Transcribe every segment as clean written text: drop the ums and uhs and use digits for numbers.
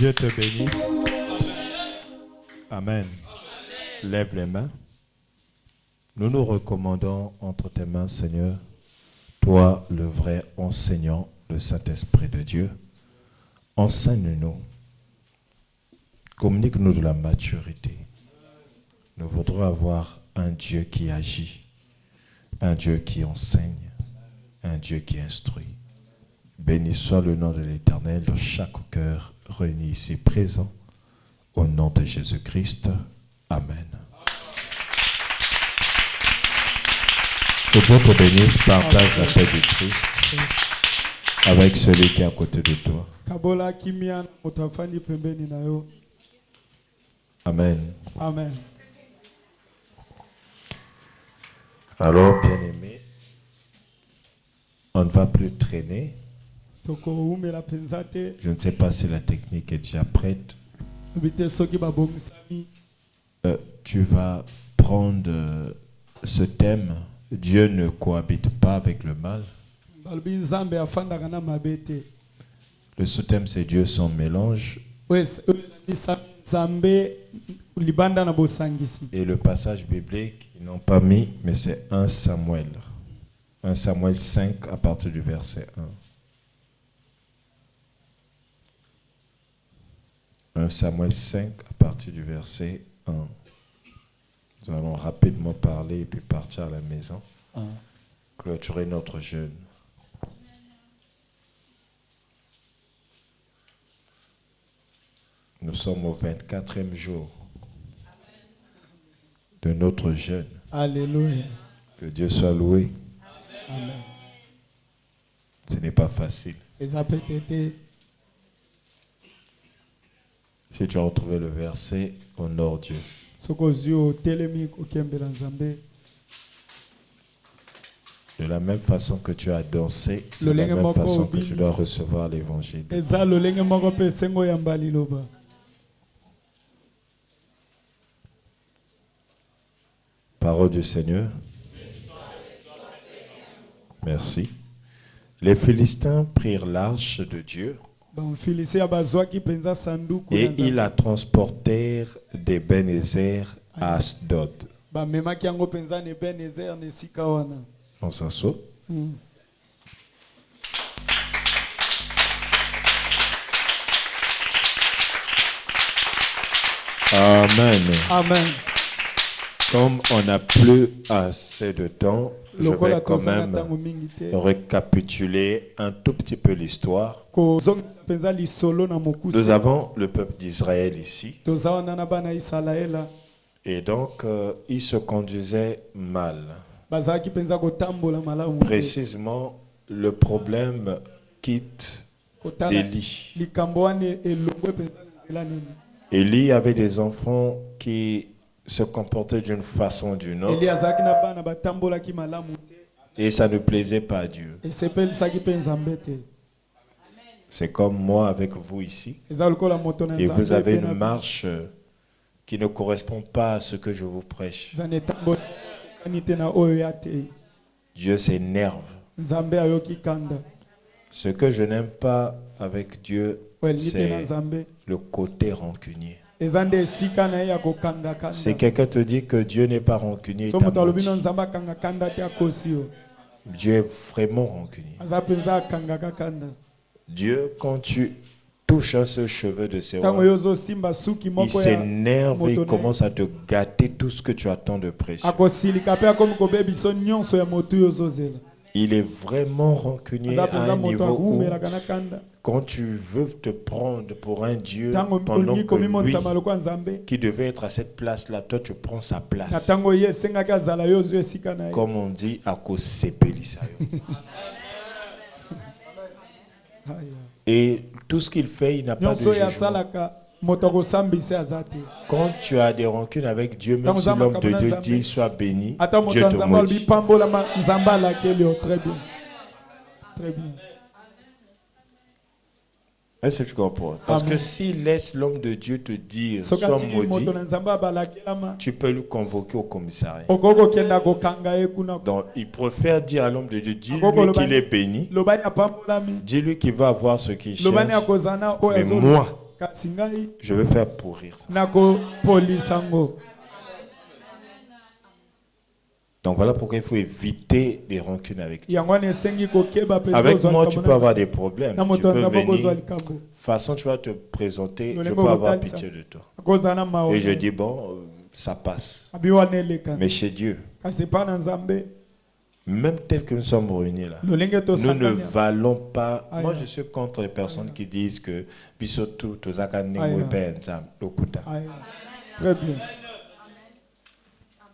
Dieu te bénisse. Amen. Lève les mains. Nous nous recommandons entre tes mains, Seigneur, toi, le vrai enseignant, le Saint-Esprit de Dieu. Enseigne-nous. Communique-nous de la maturité. Nous voudrons avoir un Dieu qui agit, un Dieu qui enseigne, un Dieu qui instruit. Béni soit le nom de l'Éternel de chaque cœur réuni ici présent. Au nom de Jésus-Christ. Amen. Que Dieu te bénisse. Partage la paix du Christ avec celui qui est à côté de toi. Amen. Amen. Alors, bien-aimés, on ne va plus traîner. Je ne sais pas si la technique est déjà prête. Tu vas prendre ce thème. Dieu ne cohabite pas avec le mal. Le sous-thème, c'est Dieu sans mélange. Et le passage biblique, ils n'ont pas mis, mais c'est 1 Samuel. 1 Samuel 5 à partir du verset 1. 1 Samuel 5 à partir du verset 1. Nous allons rapidement parler et puis partir à la maison. Clôturer notre jeûne. Nous sommes au 24e jour de notre jeûne. Alléluia. Que Dieu soit loué. Amen. Ce n'est pas facile. Si tu as retrouvé le verset, honore Dieu. De la même façon que tu as dansé, c'est de la même façon que tu dois recevoir l'évangile. Parole du Seigneur. Merci. Les Philistins prirent l'arche de Dieu et ils la transportèrent d'Ebenezer à Asdod. On s'assoit. Amen. Amen. Comme on n'a plus assez de temps, je vais quand même récapituler un tout petit peu l'histoire. Nous avons le peuple d'Israël ici. Et donc, ils se conduisaient mal. Précisément, le problème quitte Élie. Élie avait des enfants qui se comportaient d'une façon ou d'une autre. Et ça ne plaisait pas à Dieu. C'est comme moi avec vous ici. Et vous avez une marche qui ne correspond pas à ce que je vous prêche. Dieu s'énerve. Ce que je n'aime pas avec Dieu, c'est le côté rancunier. Si quelqu'un te dit que Dieu n'est pas rancunier, Dieu est vraiment rancunier. Dieu, quand tu touches un seul cheveu de ses rois, il s'énerve et il commence à te gâter tout ce que tu attends de précieux. Il est vraiment rancunier à un niveau où, quand tu veux te prendre pour un Dieu, pendant que lui, qui devait être à cette place-là, toi tu prends sa place. Comme on dit, à cause sepelisayo. Et tout ce qu'il fait, il n'a pas de jugement. Quand tu as des rancunes avec Dieu, même si l'homme de Dieu dit soit béni, Dieu te maudit. Très bien. Très bien. Est-ce que tu comprends? Parce que s'il laisse l'homme de Dieu te dire sois maudit, tu peux lui convoquer au commissariat. Donc il préfère dire à l'homme de Dieu, dis-lui qu'il est béni, dis-lui qu'il va avoir ce qu'il cherche. Mais moi, kasi ngai je veux faire pourrir ça. nakopolisa ngo. Donc voilà pourquoi il faut éviter des rancunes avec Dieu. Yango wana esengi kokeba mpenza Avec ozwa moi, likambo tu peux avoir des problèmes. na Tu moto peux azaba kozwa venir. likambo. De toute façon, tu vas te présenter. Je Lolengo peux avoir kotalisa. pitié de toi. Akozala na mawa. Et je dis, bon, ça passe. Abi wana eleka. Mais chez Dieu, Kasi pa na Nzambe même tel que nous sommes réunis là, lolenge nous ne tosanganya. valons pas. Aïe. Moi, je suis contre les personnes qui disent que bisotu tozaka Aïe. nengo penza lokuta. Aïe. Très bien.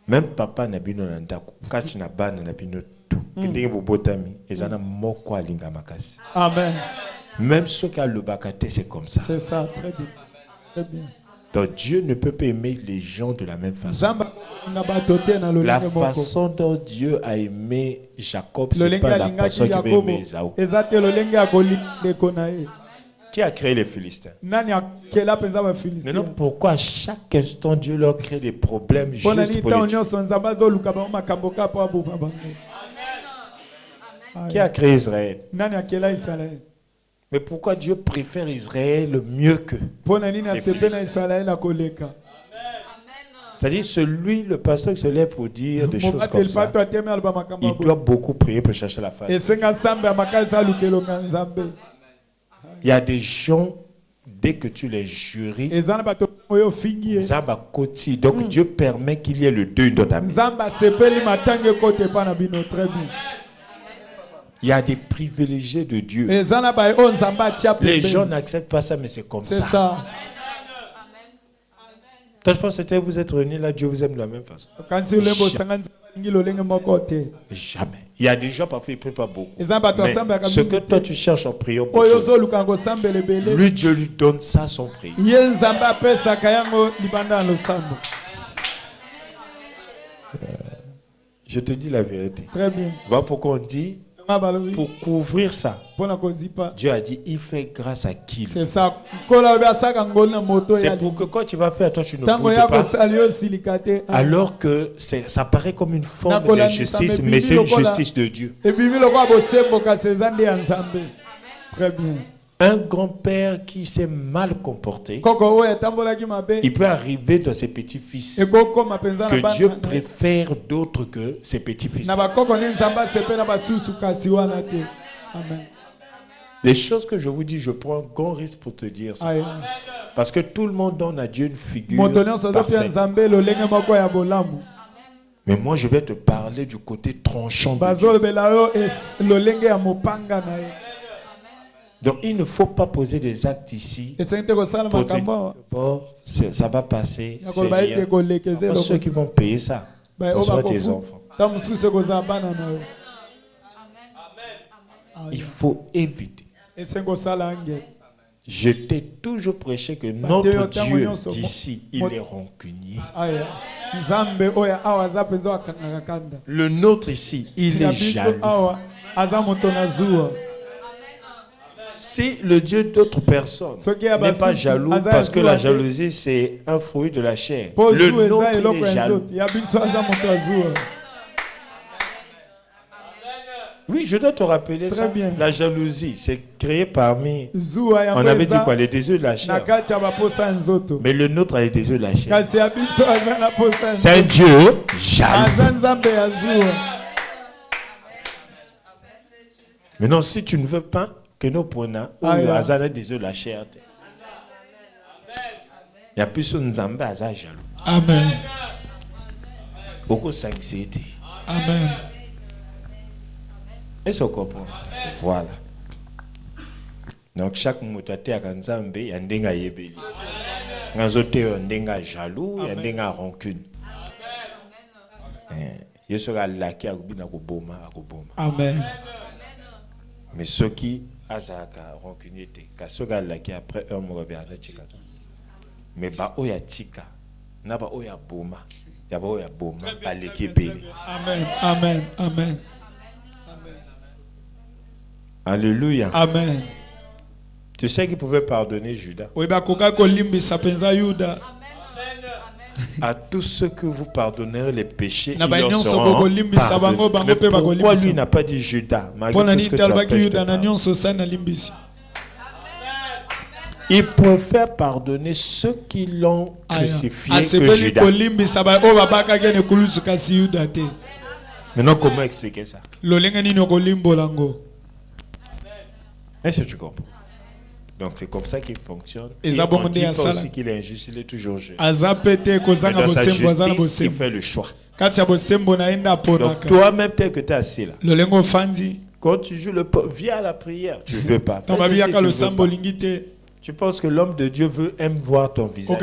Même papa na bino na ndako, kati na bana na bino tout. Kindenge bobotami, ezana moko alinga makasi. Amen. Même ceux qui ont le bakate, c'est comme ça. C'est ça, très bien. Très bien. Donc Dieu ne peut pas aimer les gens de la même façon. Nzamba na batote na La lolenge moko. façon dont Dieu a aimé Jacob, c'est Lolenge pas la façon alingaki qu'il veut aimer Yakobo. Esaü. Ezate lolenge ya kolindeko na ye. Qui a créé les Philistins? Nani akela penza ba Philistin. Maintenant, pourquoi à chaque instant Dieu leur crée des problèmes Pona juste ni pour ta les tuer? onyo nzamba zo luka ba makambo ka po abuba bango. Qui a créé Israël? Nani akela Israël. Mais pourquoi Dieu préfère Israël mieux que? Pona nini Les asepe na Philistins. Israël akoleka. C'est-à-dire celui, le pasteur qui se lève pour dire des choses Mobate comme le ça, pato ateme alba makambo. il doit beaucoup prier pour chercher la face. Esenga sambe amakasa lukelo nga Nzambe. Il y a des gens, dès que tu les juries, Ezana bato oyo fingi. Zamba Koti. Donc Dieu permet qu'il y ait le deuil dans ta vie. Nzamba sepeli matange kote pa na bino très bien. Il y a des privilégiés de Dieu. Ezana ba o Nzamba tia Les pembeni. gens n'acceptent pas ça, mais c'est comme C'est ça. ça. Donc, je pense que c'était vous êtes réunis là, Dieu vous aime de la même façon. Quand si lembo sanga ngi lolenge moko te. Jamais. Il y a des gens, parfois, ils ne prient pas beaucoup. Ezana bato Mais sambe ce que toi tu cherches en priant beaucoup, oyo zo luka ngo sambe lebele. lui, Dieu lui donne ça son prix. Ye Nzamba pesa kayango libanda lo sambo. Je te dis la vérité. Très bien. Voilà pourquoi on dit, pour couvrir ça, Pona kozipa. Dieu a dit, il fait grâce à qui? C'est ça. Kola ba saka ngona moto ya. C'est pour que quand tu vas faire, toi tu ne Tango boudes ya pas. ko salio silikate. Alors que ça paraît comme une forme Nakola d'injustice, Nzambe mais c'est une Bibi lokola. justice de Dieu. Et bimi lokwa bosembo ka sezande ya Nzambe. Très bien. Un grand-père qui s'est mal comporté, Koko oya tambola ki mabe. il peut arriver dans ses petits-fils Et koko mapenza na que Dieu bana. préfère d'autres que ses petits-fils. Na ba koko ne Nzamba sepe na basusu kasi wana te. Amen. Les choses que je vous dis, je prends un grand risque pour te dire ça. Aïe. Parce que tout le monde donne à Dieu une figure Motonyo so do pia parfaite. Nzambe lolenge moko ya bolamu. Mais moi, je vais te parler du côté tranchant de Dieu. Bazol belayo es lolenge ya mopanga na ye. Donc, il ne faut pas poser des actes ici Esente ko sala pour te dire, makambo. bon, ça va passer, c'est Yakol ba ite rien. ko lekeze Enfin, ceux qui vont payer ça, ba ce o sont ba tes ko enfants. Tam suse ko za bana na yo. Il faut éviter. Esengo sala nge. Je t'ai toujours prêché que Bah, notre Dieu, Dieu Dieu, d'ici, il Mo- est rancunier. Aya. Nzambe oya awa za penzo akanga kanda. Le nôtre ici, il Na est biso jaloux. awa aza moto na zuwa. Si le Dieu d'autres personnes Ce qui est n'est pas basusu, jaloux, aza parce que zuwa la te. jalousie, c'est un fruit de la chair. Po Le zu eza nôtre, eloko il est ya jaloux. nzoto. Ya biso aza moto ya zuwa. Oui, je dois te rappeler Très ça. bien. La jalousie, c'est créé parmi... Zuwa ya On avait dit eza quoi? Les désirs de la na chair. kati ya baposa ya nzoto. Mais le nôtre a les désirs de la chair. Kasi ya biso aza na posa ya C'est un nzoto. Dieu jaloux. Aza Nzambe ya zuwa. Maintenant, si tu ne veux pas que nous prenions, Ah, yeah. Aza a des désirs de la chair. Il y a plus de Nzambe Aza jaloux. Amen. Beaucoup s'anxiété. Amen. Est-ce qu'on comprend? Voilà. Donc chaque motote à Nzambe, il y a un denga yebeli. Ngazote un denga jaloux, il y a un denga rancune. Il sera laqué à Rubina Koboma à Koboma. Amen. Mais ceux qui azaka rancunité, car ceux qui laqué après un mois bien tika. Mais ba oya tika, na ba oya boma, ya ba oya boma, aleki beli. Amen. Amen. Amen. Alléluia. Amen. Tu sais qu'il pouvait pardonner Judas. Oiba koka kolimbisa penza Yuda. À tous ceux que vous pardonnerez les péchés, Na ils ba leur nyonso seront kokolimbisa pardonnés. bango, bango Mais pe pourquoi bakolimbisa. lui n'a pas dit Judas? Malgré Pona tout ni ce que tu as talbaki fait, je te Yuda na pardonne. nyonso sana limbisi. Il préfère pardonner ceux qui l'ont crucifié que Judas. Maintenant, comment expliquer ça? Est-ce que tu comprends? Donc c'est comme ça qu'il fonctionne. Et on dit pas aussi qu'il est injuste, il est toujours juste. Mais dans sa justice, il fait le choix. Donc toi-même, tel que tu es assis là, quand tu joues le viens à la prière, tu ne veux pas. Tu penses que l'homme de Dieu aime voir ton visage.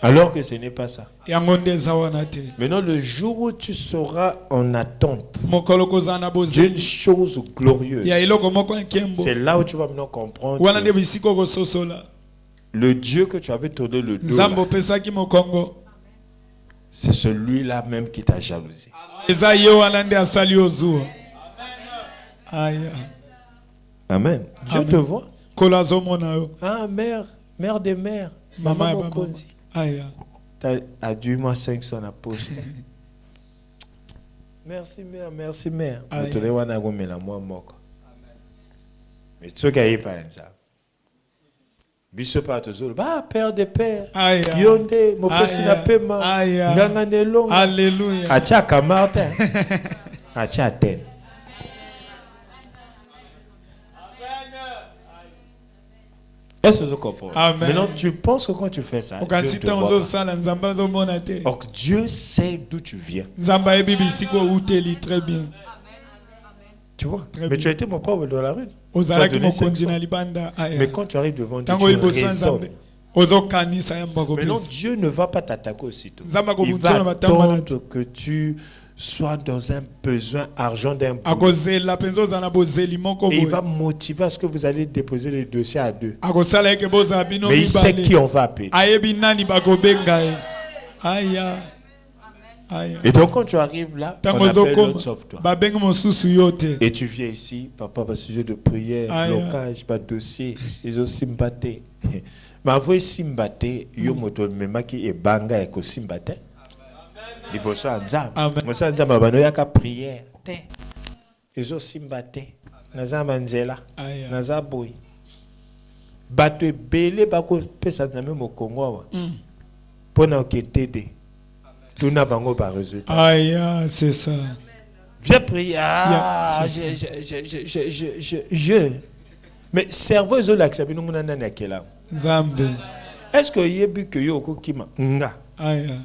Alors que ce n'est pas ça. Maintenant, le jour où tu seras en attente d'une chose glorieuse, c'est là où tu vas maintenant comprendre que le Dieu que tu avais tourné le dos là, c'est celui-là même qui t'a jalousé. Amen. Dieu te voit. Ah, mère des mères, maman Mokonzi. T'as dû moi 500 la poche. Merci mère, merci mère. Mais ce qui est pas ça. Biso pas toujours. Bah père de père. Yonde mo pesina pema. Nganga nelonga. Alléluia. Acha kamarta. Acha ten. Est-ce que tu comprends? Maintenant, tu penses que quand tu fais ça, Dieu te voit pas. Or, Dieu sait d'où tu viens. Très bien. Tu vois? Mais tu as été mon pauvre dans la rue. Mais quand tu arrives devant Dieu, tu raisonnes. Maintenant, Dieu ne va pas t'attaquer aussitôt. Il va attendre que tu sois dans un besoin argent d'un bout. Et il va motiver à ce que vous allez déposer les dossiers à deux. Mais il sait qui on va appeler. Et donc quand tu arrives là, on appelle l'autre sauf toi. Et tu viens ici, papa, pas sujet de prière, blocage, pas dossier, ils ont simbaté. Mais avant simbaté, yo moto memaki et banga eko simbaté. Liboso anzam. Mosa anzam babano yaka prière. Ils ont simbaté. Nazama nzela. Nazaboui. Bato ebele bako pesa na même au Congo. Pona oketede. Tout n'a pas de résultat. C'est ça. Viens prier. Mais cerveau, ils ont l'accepté. Nous, on a Zambe. Est-ce que y a bu que yo kokima nga?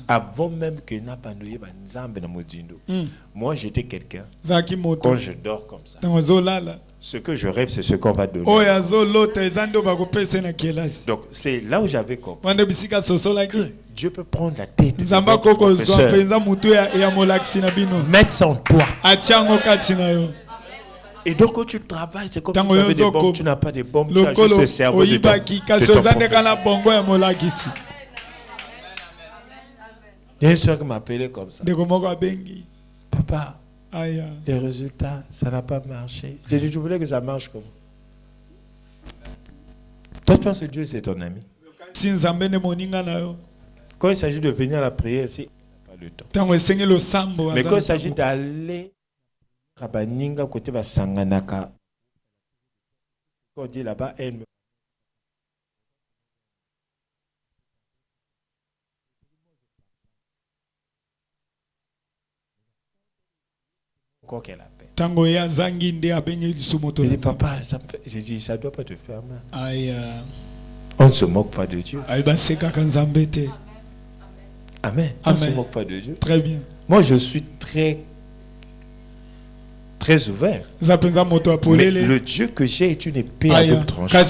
Avant même que n'a pas noué ba nzambe na modindo. Moi, j'étais quelqu'un. Quand je dors comme ça. Ce que je rêve, c'est ce qu'on va donner. Donc, c'est là où j'avais compris. Dieu peut prendre la tête de votre professeur, mettre ça en toi. Et donc quand tu travailles, c'est comme si tu avais des bombes, tu n'as pas de bombes, tu as juste le cerveau de ton professeur. Il y a une soeur qui m'appelait comme ça. Papa, les résultats, ça n'a pas marché. J'ai dit, je voulais que ça marche comme. Toi, tu penses que Dieu, c'est ton ami? Quand il s'agit de venir à la prière, c'est pas le temps. Mais quand il s'agit d'aller à Baninga, côté de Sanganaka, quand on dit là-bas, elle me. Quoi qu'elle appelle. J'ai dit, papa, j'ai dit, ça ne doit pas te faire mal. On ne se moque pas de Dieu. Amen. On ne se moque pas de Dieu. Très bien. Moi, je suis très ouvert. Mais le Dieu que j'ai est une épée à double tranchant.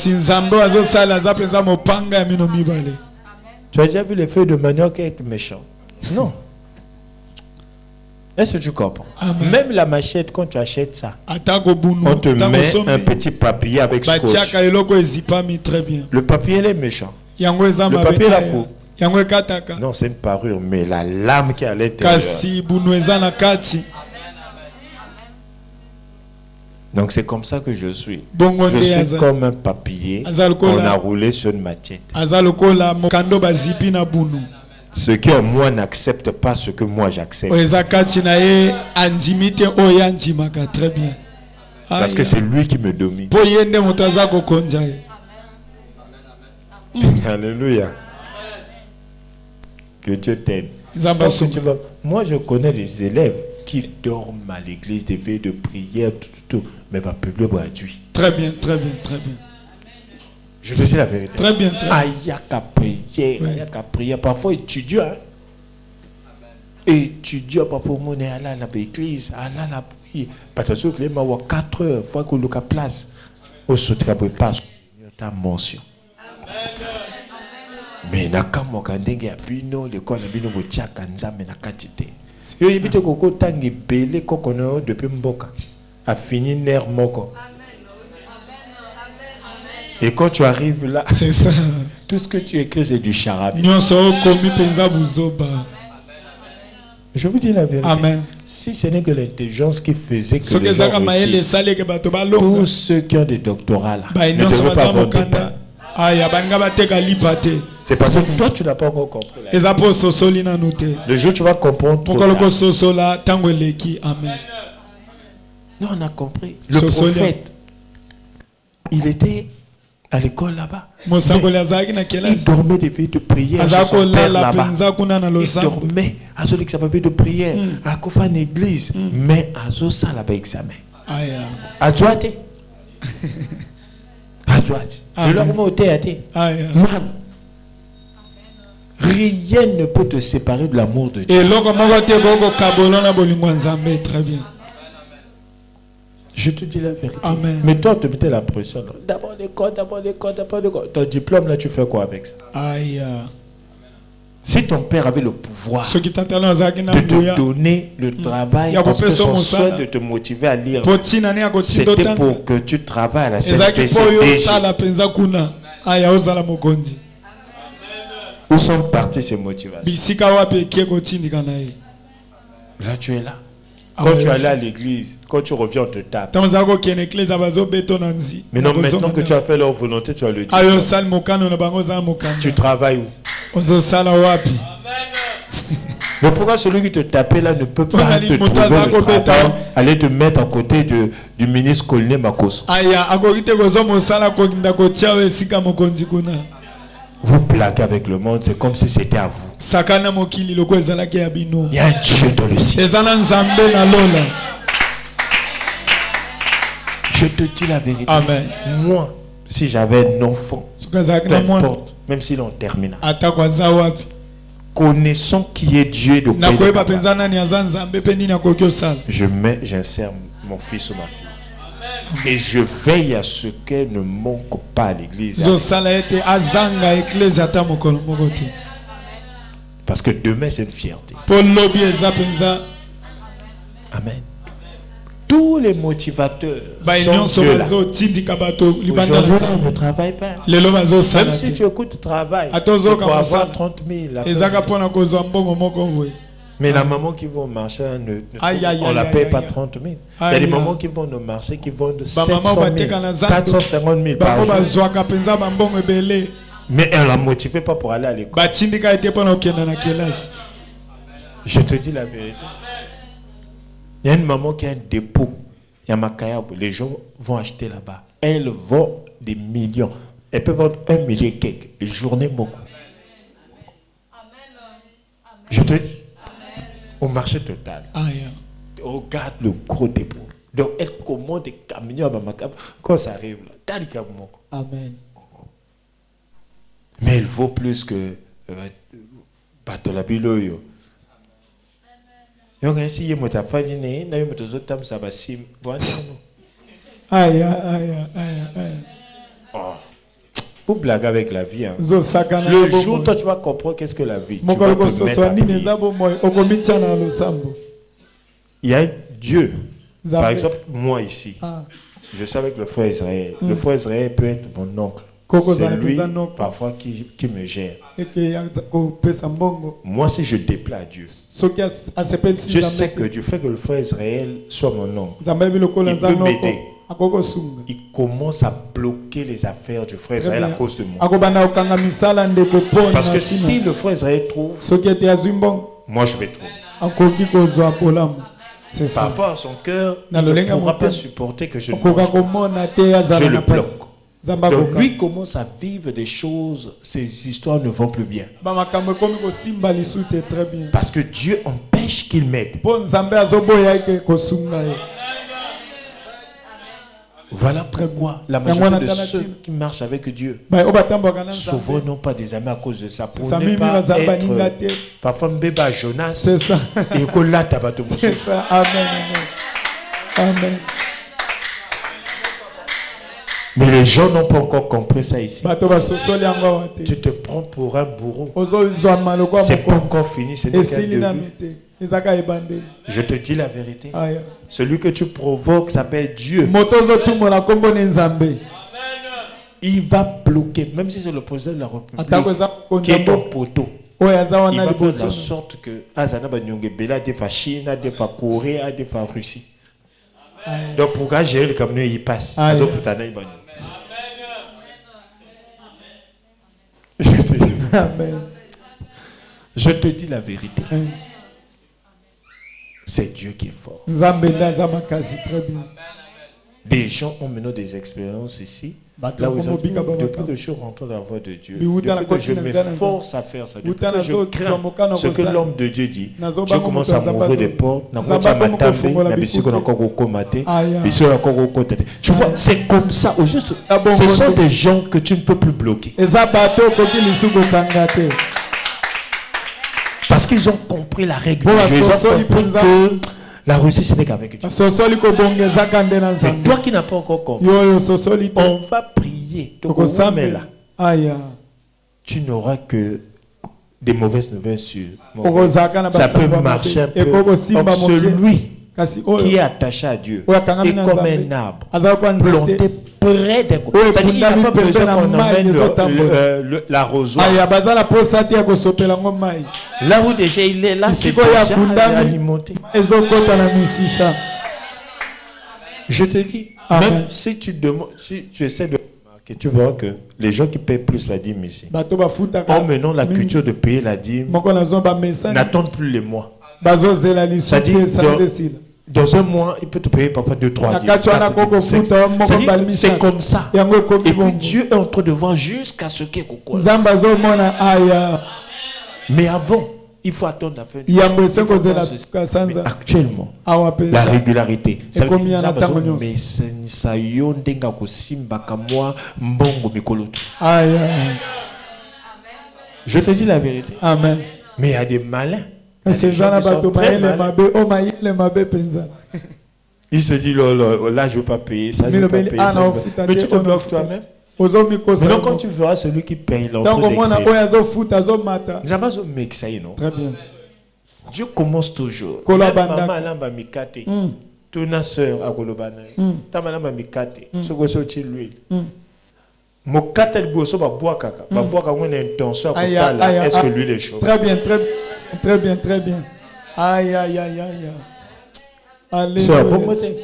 Tu as déjà vu les feuilles de manioc être méchants? Non. Est-ce que tu comprends? Amen. Même la machette, quand tu achètes ça, on te met un petit papier avec scotch. Le papier, il est méchant. Le papier est la peau. Non, c'est une parure, mais la lame qui est à l'intérieur. Donc c'est comme ça que je suis. Je suis comme un papier qu'on a roulé sur une machette. Ce qui en moi n'accepte pas ce que moi j'accepte. Très bien. Parce que c'est lui qui me domine. po ye nde moto aza kokonza ye. Alléluia. Que Dieu t'aide. Nzambe Parce que asunga. moi, je connais des élèves qui dorment à l'église, des veilles de prière, tout. Mais pas plus gratuit. Très bien, très bien, très bien. Je te dis la vérité. Très bien, très bien. Ah, il y a qu'à prier, il y a qu'à prier. Parfois, étudiant. Hein? Étudiant, parfois, on est à l'église, à la prière. Parce que les gens 4 heures, fois que le place, au soutien, pas ta mention. Mais nakamo kandenge ya bino le ko na bino go tiaka nzambe na katite. Yo yebite koko tangi belé koko no depuis mboka. A fini ner moko. Et quand tu arrives là, c'est ça. Tout ce que tu écris c'est du charabia. Nyonso komi penza buzoba. Je vous dis la vérité. Amen. Si ce n'est que l'intelligence qui faisait que Ce les gens réussissent, tous ceux qui ont des doctorats là, ne devraient pas avoir de pain. C'est parce que toi tu n'as pas encore compris. Le jour où tu vas comprendre trop tard. Non, on a compris. Le prophète, il était à l'école là-bas. Il dormait des veilles de prière chez son père là-bas. Il dormait à celui qui s'appelle veille de prière, à Kofa en église, mais à Zosa là-bas examen. À Djouate. À Djouate. De là comment tu es rien ne peut te séparer de l'amour de Dieu. Très bien. Je te dis la vérité. Amen. Mais toi, tu mettais la pression. D'abord l'école. Ton diplôme, là, tu fais quoi avec ça? Aïe. Si ton père avait le pouvoir de te donner le travail, parce que son souhait de te motiver à lire, c'était pour que tu travailles à la CNPC. Où sont parties ces motivations? Là, tu es là. Quand tu allais à l'église, quand tu reviens, on te tape. Mais non, maintenant que tu as fait leur volonté, tu as le dit. Tu travailles où? Mais pourquoi celui qui te tapait là ne peut pas te trouver le travail, aller te mettre à côté du ministre Colné Makoso? Vous plaquez avec le monde, c'est comme si c'était à vous. Il y a un Dieu dans le ciel. Je te dis la vérité. Amen. Moi, si j'avais un enfant, peu importe, même s'il est en terminale, connaissant qui est Dieu et de j'insère mon fils ou ma fille. Et je veille à ce qu'elle ne manque pas à l'église. Parce que demain, c'est une fierté. Amen. Tous les motivateurs sont là. Aujourd'hui, on ne travaille pas. Même si tu écoutes le travail, c'est pour avoir 30 000. Mais la maman qui va au marché, on ne la paye pas 30 000. Il y a des mamans qui vont au marché qui vendent 700 000, 450 000 par jour. Mais elle ne la motivait pas pour aller à l'école. Je te dis la vérité. Il y a une maman qui a un dépôt. Il y a Makayabo. Les gens vont acheter là-bas. Elle vend des millions. Elle peut vendre 1 million et quelques. Journée beaucoup. Je te dis. Au marché total. Regarde le gros dépôt. Donc elle commande des camions à Makayabo. Quand ça arrive là, Amen. mais elle vaut plus que Batolabiloyo. Donc ainsi, il y a une Vous blaguez avec la vie. Hein. Le jour où toi tu vas comprendre qu'est-ce que la vie. Tu vas te mettre à prier. Il y a Dieu. Par exemple, moi ici, je suis avec le frère Israël. Le frère Israël peut être mon oncle. C'est lui parfois qui me gère. Moi, si je déplace à Dieu, je sais que du fait que le frère Israël soit mon oncle, il peut m'aider. Il commence à bloquer les affaires du frère Israël à cause de moi. Parce que si le frère Israël trouve, moi je vais trouver. C'est ça. Par rapport à son cœur, il Na ne lolenga pourra pas mote- supporter que je ne Okoka mange pas. komona te azala Je na le pasi. bloque. Zamba Donc koka. lui commence à vivre des choses, ces histoires ne vont plus bien. Ba makambo ekomi kosimba lisu te très bien. Parce que Dieu empêche qu'il m'aide. Po Nzambe azoboya eke kosunga ye. Voilà pourquoi la majorité de ceux qui marchent avec Dieu Ba o batambaka na souvent Nzambe. n'ont pas des amis à cause de ça. Pour Ça ne mimi pas bazamba ninga être te. parfois mbeba Jonas C'est ça. et kolata bato C'est mosusu. ça. Amen. Amen. Amen. Mais les gens n'ont pas encore compris ça ici. Bato basosoli yango awa te. Tu te prends pour un bourreau. Ozozwama lokwa C'est pas mokonzi. encore fini, c'est le Esili cas nanu de te. Ezaka ebandeli. Je te dis la vérité. Aya. Celui que tu provoques s'appelle Dieu. Moto ozotumbola kombo ne Nzambe. Il va bloquer, même si c'est le président de la Atako eza République qui est konza ton mbo. poteau. Oyo aza Il wana va faire de liboso. la sorte que Azana Banyonge Bela des fois Chine, des fois Corée, des fois Russie. Aya. Donc pour gars gérer le camion, il passe. Aïe. Azo Futana, il va. Je te dis- Amen. Je te dis la vérité. Amen. C'est Dieu qui est fort. Nzambe nde aza makasi très bien. Des gens ont mené des expériences ici. Bato Là où ils ont dit, komobika depuis babaka. que je suis rentré dans la voie de Dieu, Mais où t'as la depuis que je continue me à faire force à faire ça, Où depuis t'as que la je zone, crains Zambokano ce que Kosa. l'homme de Dieu dit, Nazo Dieu bango commence à moto m'ouvrir des Zambazo. portes. Zamba bango kofungola Tu Aïe. vois, c'est comme ça. Au juste, Ah bon, ce bon, sont bon. des gens que tu ne peux plus bloquer. Eza bato okoki lisu kokanga te. Parce qu'ils ont compris la règle Bon, du la jeu. Ils sosoli ont compris penza. que la Russie, ce n'est qu'avec Dieu. Sosoli kobongezaka nde na Mais Nzambe. toi qui n'as pas encore compris, Yoyo sosoli te. on va prier. Donc, mais Okosambela. là, Aya. tu n'auras que des mauvaises nouvelles sur mon cœur. Okozaka na Ça peut basango marcher un mabe. peu. Ekoko simba Or, moke. celui Kasi qui oyo. est attaché à Dieu Oyo akangami est na comme Nzambe. un arbre Aza kwa planté nzete. près d'un côté. Oyo C'est-à-dire qu'il n'a pas ekundami besoin pembeni qu'on na mai emmène ezotambola. l'arrosoir. Aya bazala posa te ya kosopela ngo mai. Là où déjà il est, là c'est Isiko ya déjà kundami. alimenté. Ezokota na misisa. Je te dis, Amen. même si tu demandes, si tu essaies de remarquer, tu verras que les gens qui paient plus la dîme ici, Bato bafutaka. en menant la culture de payer la dîme, Moko nazo ba mesani. n'attendent plus les mois. Bazozela lisu C'est-à-dire, te sans esila. Dans un mois, il peut te payer parfois 2-3 dîmes. Nakati wana 4 dîmes, koko 5. futa moko C'est-à-dire, balimisa. c'est comme ça. Yango ekomi Et puis bongo. Dieu est en train de voir jusqu'à ce qu'il y ait coco. Nzambe azomona aya. Mais avant, il faut attendre la fin du Yambo mois. ese Il faut kozela faire ceci. Mais kasanza. actuellement, Awa la penza. régularité. Ça veut Ekomi dire yana que ntango nyonso. mesenisa yo ndenga kosimbaka mwa mbongo mikolo tu. Aya. Je te dis la vérité. Amen. Mais il y a des malins. Il y a Kasi des gens eza na qui sont bato très mayele malins. mabe. O mayele mabe penza. Il se dit, là, je ne veux pas payer ça, je ne veux pas Milobeli payer ça. ana je veux pas- ofuta Mais te, tu te ona bloques ofuta. toi-même. Ozomikosa. Maintenant, quand tu verras celui qui paye l'entrée Donc omona d'excès, oyo azofuta azomata. nous avons mixé, non? Très bien. Dieu commence toujours. Kolo Même bandaka. maman alamba mikate. Mm. Tuna sœur akolobana. Ta malamba mikate. Soko soti l'huile. Mm. Mokata liboso babwakaka. Babwaka ngone intention Aïe, akotala. aïe, Est-ce que aïe. l'huile est chaude? Très bien, très bien. Très bien, très bien. Aïe, aïe, aïe, aïe. C'est un bon Alléluia. côté.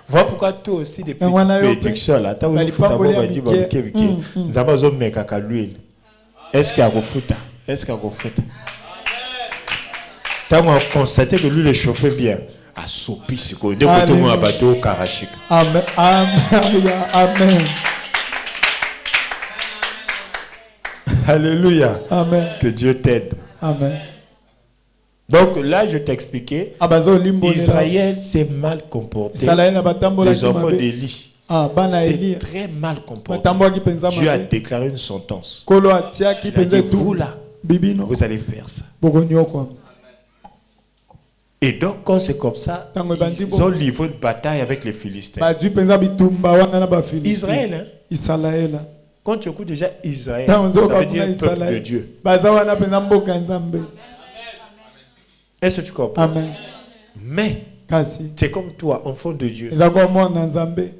Voilà pourquoi toi aussi des petites wana yo pe. prédictions là. T'as Bali voulu foutre pamboli ya d'abord, dit bon, mike. ok. Nous avons besoin de mettre à l'huile. Est-ce qu'il y a un foot? Est-ce qu'il y a un foot? Tant qu'on a constaté que l'huile est chauffée bien, à sopi c'est quoi? Dès que tout le monde a battu au karachik. Amen. Amen. Amen. Alléluia. Amen. Que Dieu t'aide. Amen. Donc là, je t'expliquais, Abazo limbo Israël s'est mal comporté. Salaye na batambola Les enfants d'Élie, Ah, bana c'est Eli. très mal comporté. Batambola ki penza Dieu a mabe. déclaré une sentence. Kolo atia ki Il a dit, penza vous tout. là, Bibino. vous allez faire ça. Bogonyo kwa. Et donc, quand c'est comme ça, Tango ebandi ils bo. ont livré une bataille avec les Philistins. Badu penza bitumba wana na ba Philistine. Israël, hein? Isalaela. Quand tu écoutes déjà Israël, Tango ça zo veut ka dire kuna peuple de Isalaela. Dieu. Baza wana penza mboka nzambe. Est-ce que tu comprends? Amen. Mais, Kasi. c'est comme toi, enfant de Dieu. Eza kwa mwana nzambe.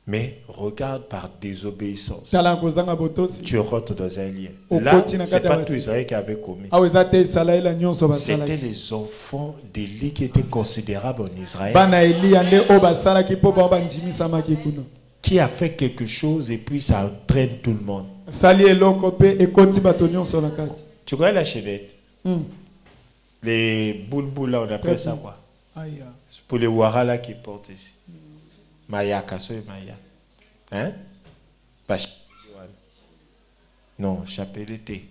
Mais regarde par désobéissance. Tala kozanga botosi. Tu rentres dans un lien. Au Là, côté na c'est kata pas basi. tout Israël qui avait commis. Awe eza te Isalaela nyonso C'était basala. les enfants d'Élie qui étaient considérables en Israël. Bana Eli ande o basala ki po ba bandimisa makikuno. Qui a fait quelque chose et puis ça entraîne tout le monde. Sali eloko pe ekoti bato nyonso na kati. Tu connais la chaînette? Les boules là, on appelle ça quoi? Aïe. Pour les Warala qui portent ici. Mayaka, c'est Maya. Hein? Pas non, chapelleté.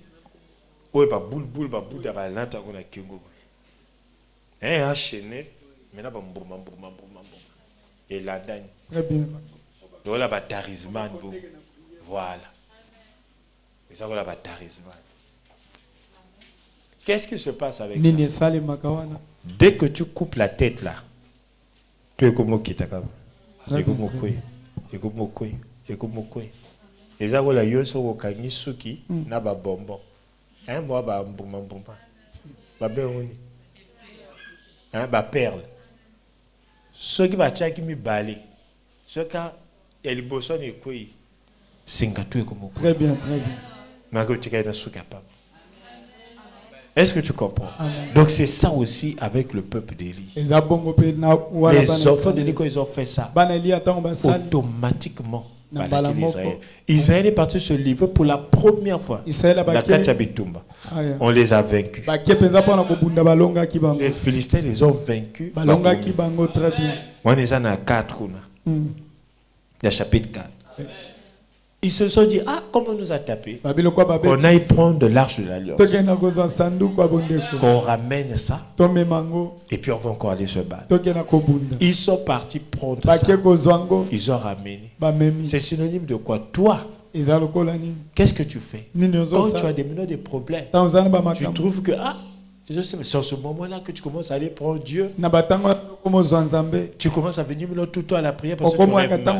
Oui, pas boule d'abord là, t'as qu'on a kingo. Hein, enchaîné. Maintenant, boum. Et la dagne. Très bien. Donc là, tarisman. Voilà. Et ça, là, tarisman. Qu'est-ce qui se passe avec ça? Dès que tu coupes la tête là, tu es comme un kitakam. Et ça, voilà, yo so kangi suki na ba bonbon. Hein, moi ba mbuma. Ba beoni. Hein, ba perle. Ce qui va tchaki mi balé. Ce cas el boson e koi. Singatu e comme très bien. Mais que tu as suki pas. Est-ce que tu comprends? Amen. Donc c'est ça aussi avec le peuple d'Élie. Les enfants d'Élie, quand ils ont fait ça, automatiquement, Israël est parti se livrer pour la première fois. La Kachabitumba. On les a vaincus. Les Philistins les ont vaincus. On les en a 4. Il y a chapitre 4. Ils se sont dit, ah, comme on nous a tapé, qu'on aille prendre de l'arche de l'alliance, qu'on ramène ça, et puis on va encore aller se battre. Ils sont partis prendre ça, ils ont ramené. C'est synonyme de quoi? Toi, qu'est-ce que tu fais? Quand tu as des problèmes, tu trouves que, ah, je sais, mais c'est en ce moment-là que tu commences à aller prendre Dieu. Tu commences à venir tout le temps à la prière parce que tu rêves mal.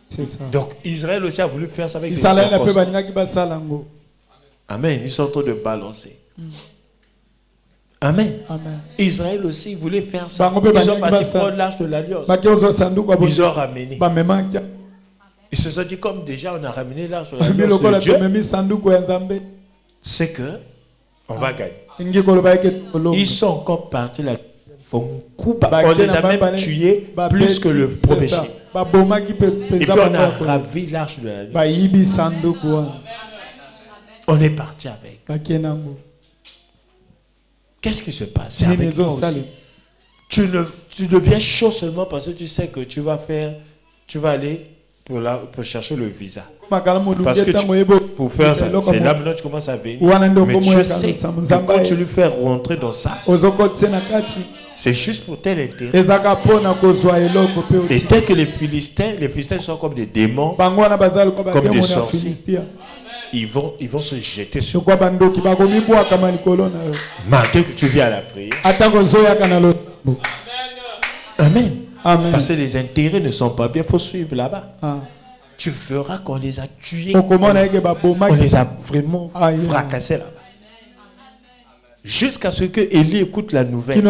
C'est ça. Donc Israël aussi a voulu faire ça avec les circonstances. Amen. Ils sont en train de balancer. Amen. Israël aussi voulait faire ça. Ils ont parti prendre l'arche de l'alliance. Ils ont ramené. Ils se sont dit, comme déjà on a ramené l'arche de l'alliance de Dieu, c'est que on va gagner. Ils sont encore partis là. On les a même tués plus que le premier chiffre. Et puis on a ravi l'arche de l'alliance. On est parti avec. Qu'est-ce qui se passe? C'est avec toi aussi. Tu deviens chaud seulement parce que tu sais que tu vas aller pour chercher le visa. Parce que pour faire ça, c'est là maintenant que tu commences à venir. Mais tu sais que quand tu lui fais rentrer dans ça, c'est juste pour tel intérêt. Et dès que les Philistins sont comme des démons, comme des sorciers, ils vont se jeter sur toi. Malgré que tu viens à la prière. Amen. Parce que les intérêts ne sont pas bien, il faut suivre là-bas. Tu feras qu'on les a tués. On les a vraiment fracassés là-bas. Jusqu'à ce que Élie écoute la nouvelle.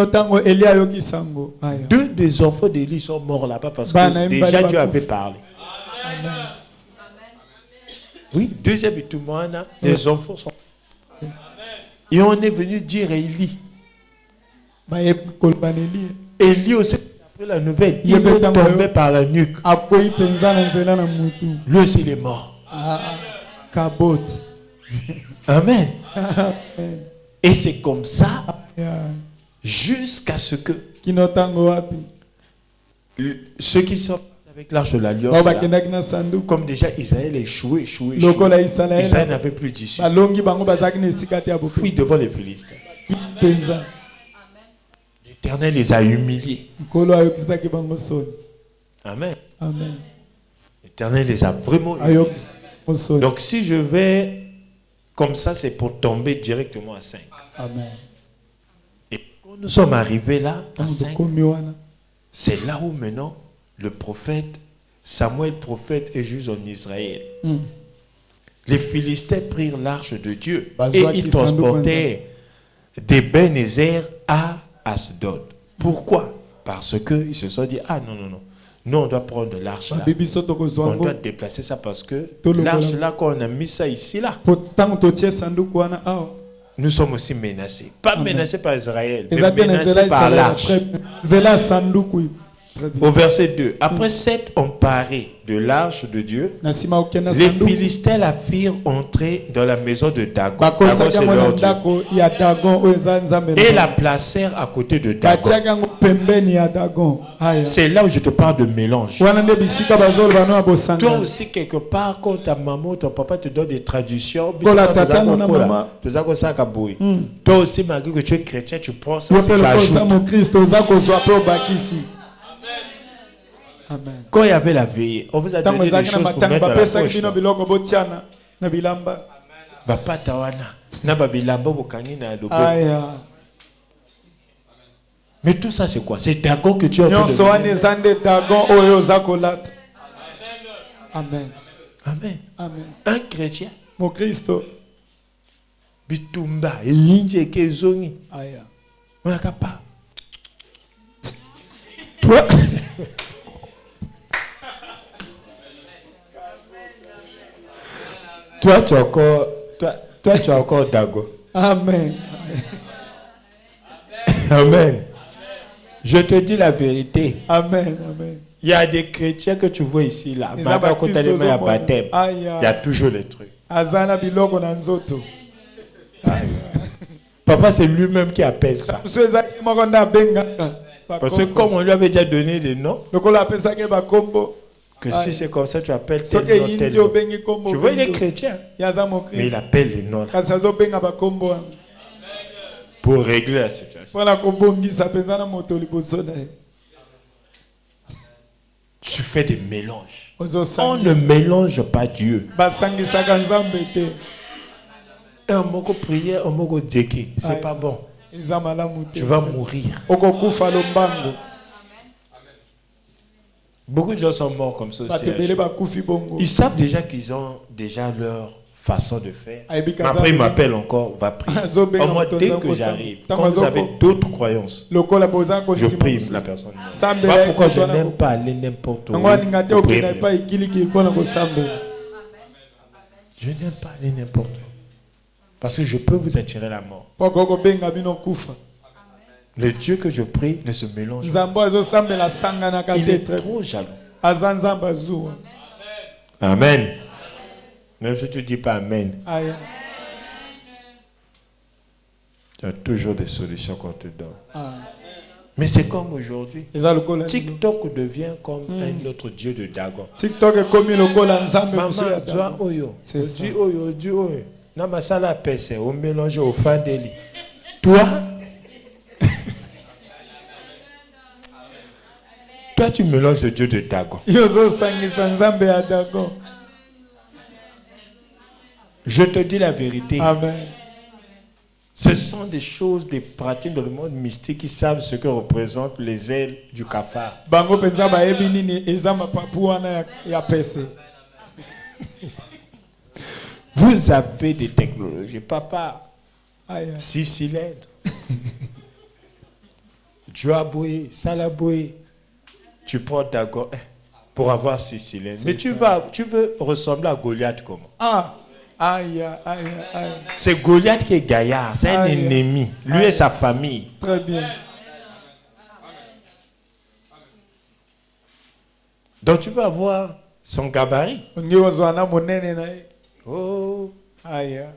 Deux des enfants d'Élie sont morts là-bas parce que déjà Dieu avait parlé. Amen. Oui, deuxième et tout le monde, les enfants sont. Et on est venu dire à Élie. Élie aussi, après la nouvelle, il est tombé par la nuque. Lui aussi, il est mort. Amen. Et c'est comme ça jusqu'à ce que ceux qui sont avec l'arche de l'alliance, comme déjà Israël est échoué. Israël n'avait plus d'issue. Fuit devant les Philistins. L'Éternel les a humiliés. Amen. L'Éternel les a vraiment humiliés. Donc si je vais comme ça, c'est pour tomber directement à 5. Amen. Et quand nous sommes arrivés là, à 5, c'est là où maintenant le prophète, Samuel, prophète, est juste en Israël. Les Philistins prirent l'arche de Dieu et ils transportèrent d'Ebenezer à Asdod. Pourquoi? Parce qu'ils se sont dit, ah non. Nous, on doit prendre l'arche là. On doit déplacer ça parce que l'arche là, quand on a mis ça ici là, nous sommes aussi menacés. Pas menacés par Israël, mais menacés par l'arche. Très bien. Au verset 2. Après s'être emparés de l'arche de Dieu, Na nsima okenda les sanduku Philistins la firent entrer dans la maison de Dagon. Dagon, bakonzaki c'est yango na leur Dieu. ndako ya Dagon oyo eza nzambe na Et la bango. placèrent à côté de Dagon. Batiaki yango pembeni ya Dagon. Aya. C'est là où je te parle de mélange. Wana nde bisika bazoloba no ya Toi bosangana. aussi, quelque part, quand ta maman ou ton papa te donne des traductions, Kola tata no na mama. toi aussi, malgré que tu es chrétien, tu prends ça, Yo aussi, mpe tu lokola oza ajoutes. mokristo oza kozwa mpe obakisi. Amen. Quand il y avait la veillée, on vous a Ntango donné des ezalaki na choses pour matanga mettre dans la bapesaki poche. bino biloko botiana na bilamba. Papa tawana, na babilamba bokangi na loboko. Aya. Mais tout ça, c'est quoi? C'est Dagon que tu as en train Nyonso wana de... eza nde Dagon oyo oza kolata. Amen. Amen. Amen. Un chrétien, Mokristo. bitumba, yinje kezongi. Aya. On n'a qu'à pas. Toi. Toi, tu as encore... Toi, tu as encore Dagon. Amen. Amen. Je te dis la vérité. Amen. Amen. Il y a des chrétiens que tu vois ici, là. Les Maintenant, quand tu as les mains à baptistes baptême, Aïe. il y a toujours les trucs. Azana biloko na nzoto. Parfois, c'est lui-même qui appelle ça. So ezaki moko nde abengaka. Parce que comme on lui avait déjà donné des noms, Lokola apesaki bakombo. que Aïe. si c'est comme ça, tu appelles Soki tel nom, tel eyindi nom. obengi kombo. Tu vois, il est chrétien, Yaza mais il mokristo. appelle les noms là, Kasi azobenga bakombo wana. pour régler la situation. Mpona kobongisa mpenza na moto liboso na ye. Tu fais des mélanges. On ne Ozosangisa. mélange pas Dieu. Basangisaka nzambe te. Un mot prière, un mot djeki, c'est Aïe. pas bon. Eza malamu te. Tu vas mourir. Okokufa lombango. Beaucoup de gens sont morts comme ça aussi. Bato ebele bakufi bongo. Ils savent déjà qu'ils ont déjà leur façon de faire. Ayebi Mais après, ils kaza- m'appellent encore, va prier. Azobenga Au moins, moto dès aza que kosala. j'arrive, Ntango quand vous avez azoko- d'autres croyances, Lokola boza je kondima prie mosusu. la personne. Sambe Voilà ya pourquoi je ekotwana n'aime ko- pas aller n'importe où. Yango aninga te pour prier. okenda epai ikilikili mpona kosambela. Je n'aime pas aller n'importe où. Parce que je peux vous attirer la mort. Mpo kokobenga bino kufa. Le Dieu que je prie ne se mélange pas. Nzambe azosambela asanganaka Il te est très. trop jaloux. Aza nzambe azuwa. Amen. Même si tu ne dis pas Amen, Aya. tu as toujours des solutions qu'on te donne. Ah. Mais c'est comme aujourd'hui. Eza lokola lino. TikTok devient comme un autre Dieu de Dagon. TikTok ekomi lokola nzambe mosusu ya Maman, Zoa Dagon. Oyo, C'est ça. Odi Oyo, Odi Oyo. Na masala pese, on mélange au fin d'Eli. Toi, toi tu mélanges le Dieu de Dagon. Yo ozosangisa nzambe ya Dagon. Je te dis la vérité. Amen. Ce sont des choses, des pratiques dans le monde mystique qui savent ce que représentent les ailes du cafard. Bango penza bayebi nini eza mapapu wana ya pese. Vous avez des technologies. Papa, Aya. 6 cylindres. Joaboui, Salaboui. Tu prends Dagon pour avoir 6 cylindres. Mais C'est tu veux ressembler à Goliath comment? Ah. Aya, aya, aya. C'est Goliath qui est gaillard, c'est un Aïe. ennemi. Lui Aïe. et sa famille. Très bien. Donc tu peux avoir son gabarit. Ongi ozwa na monene na ye. Oh, Aya.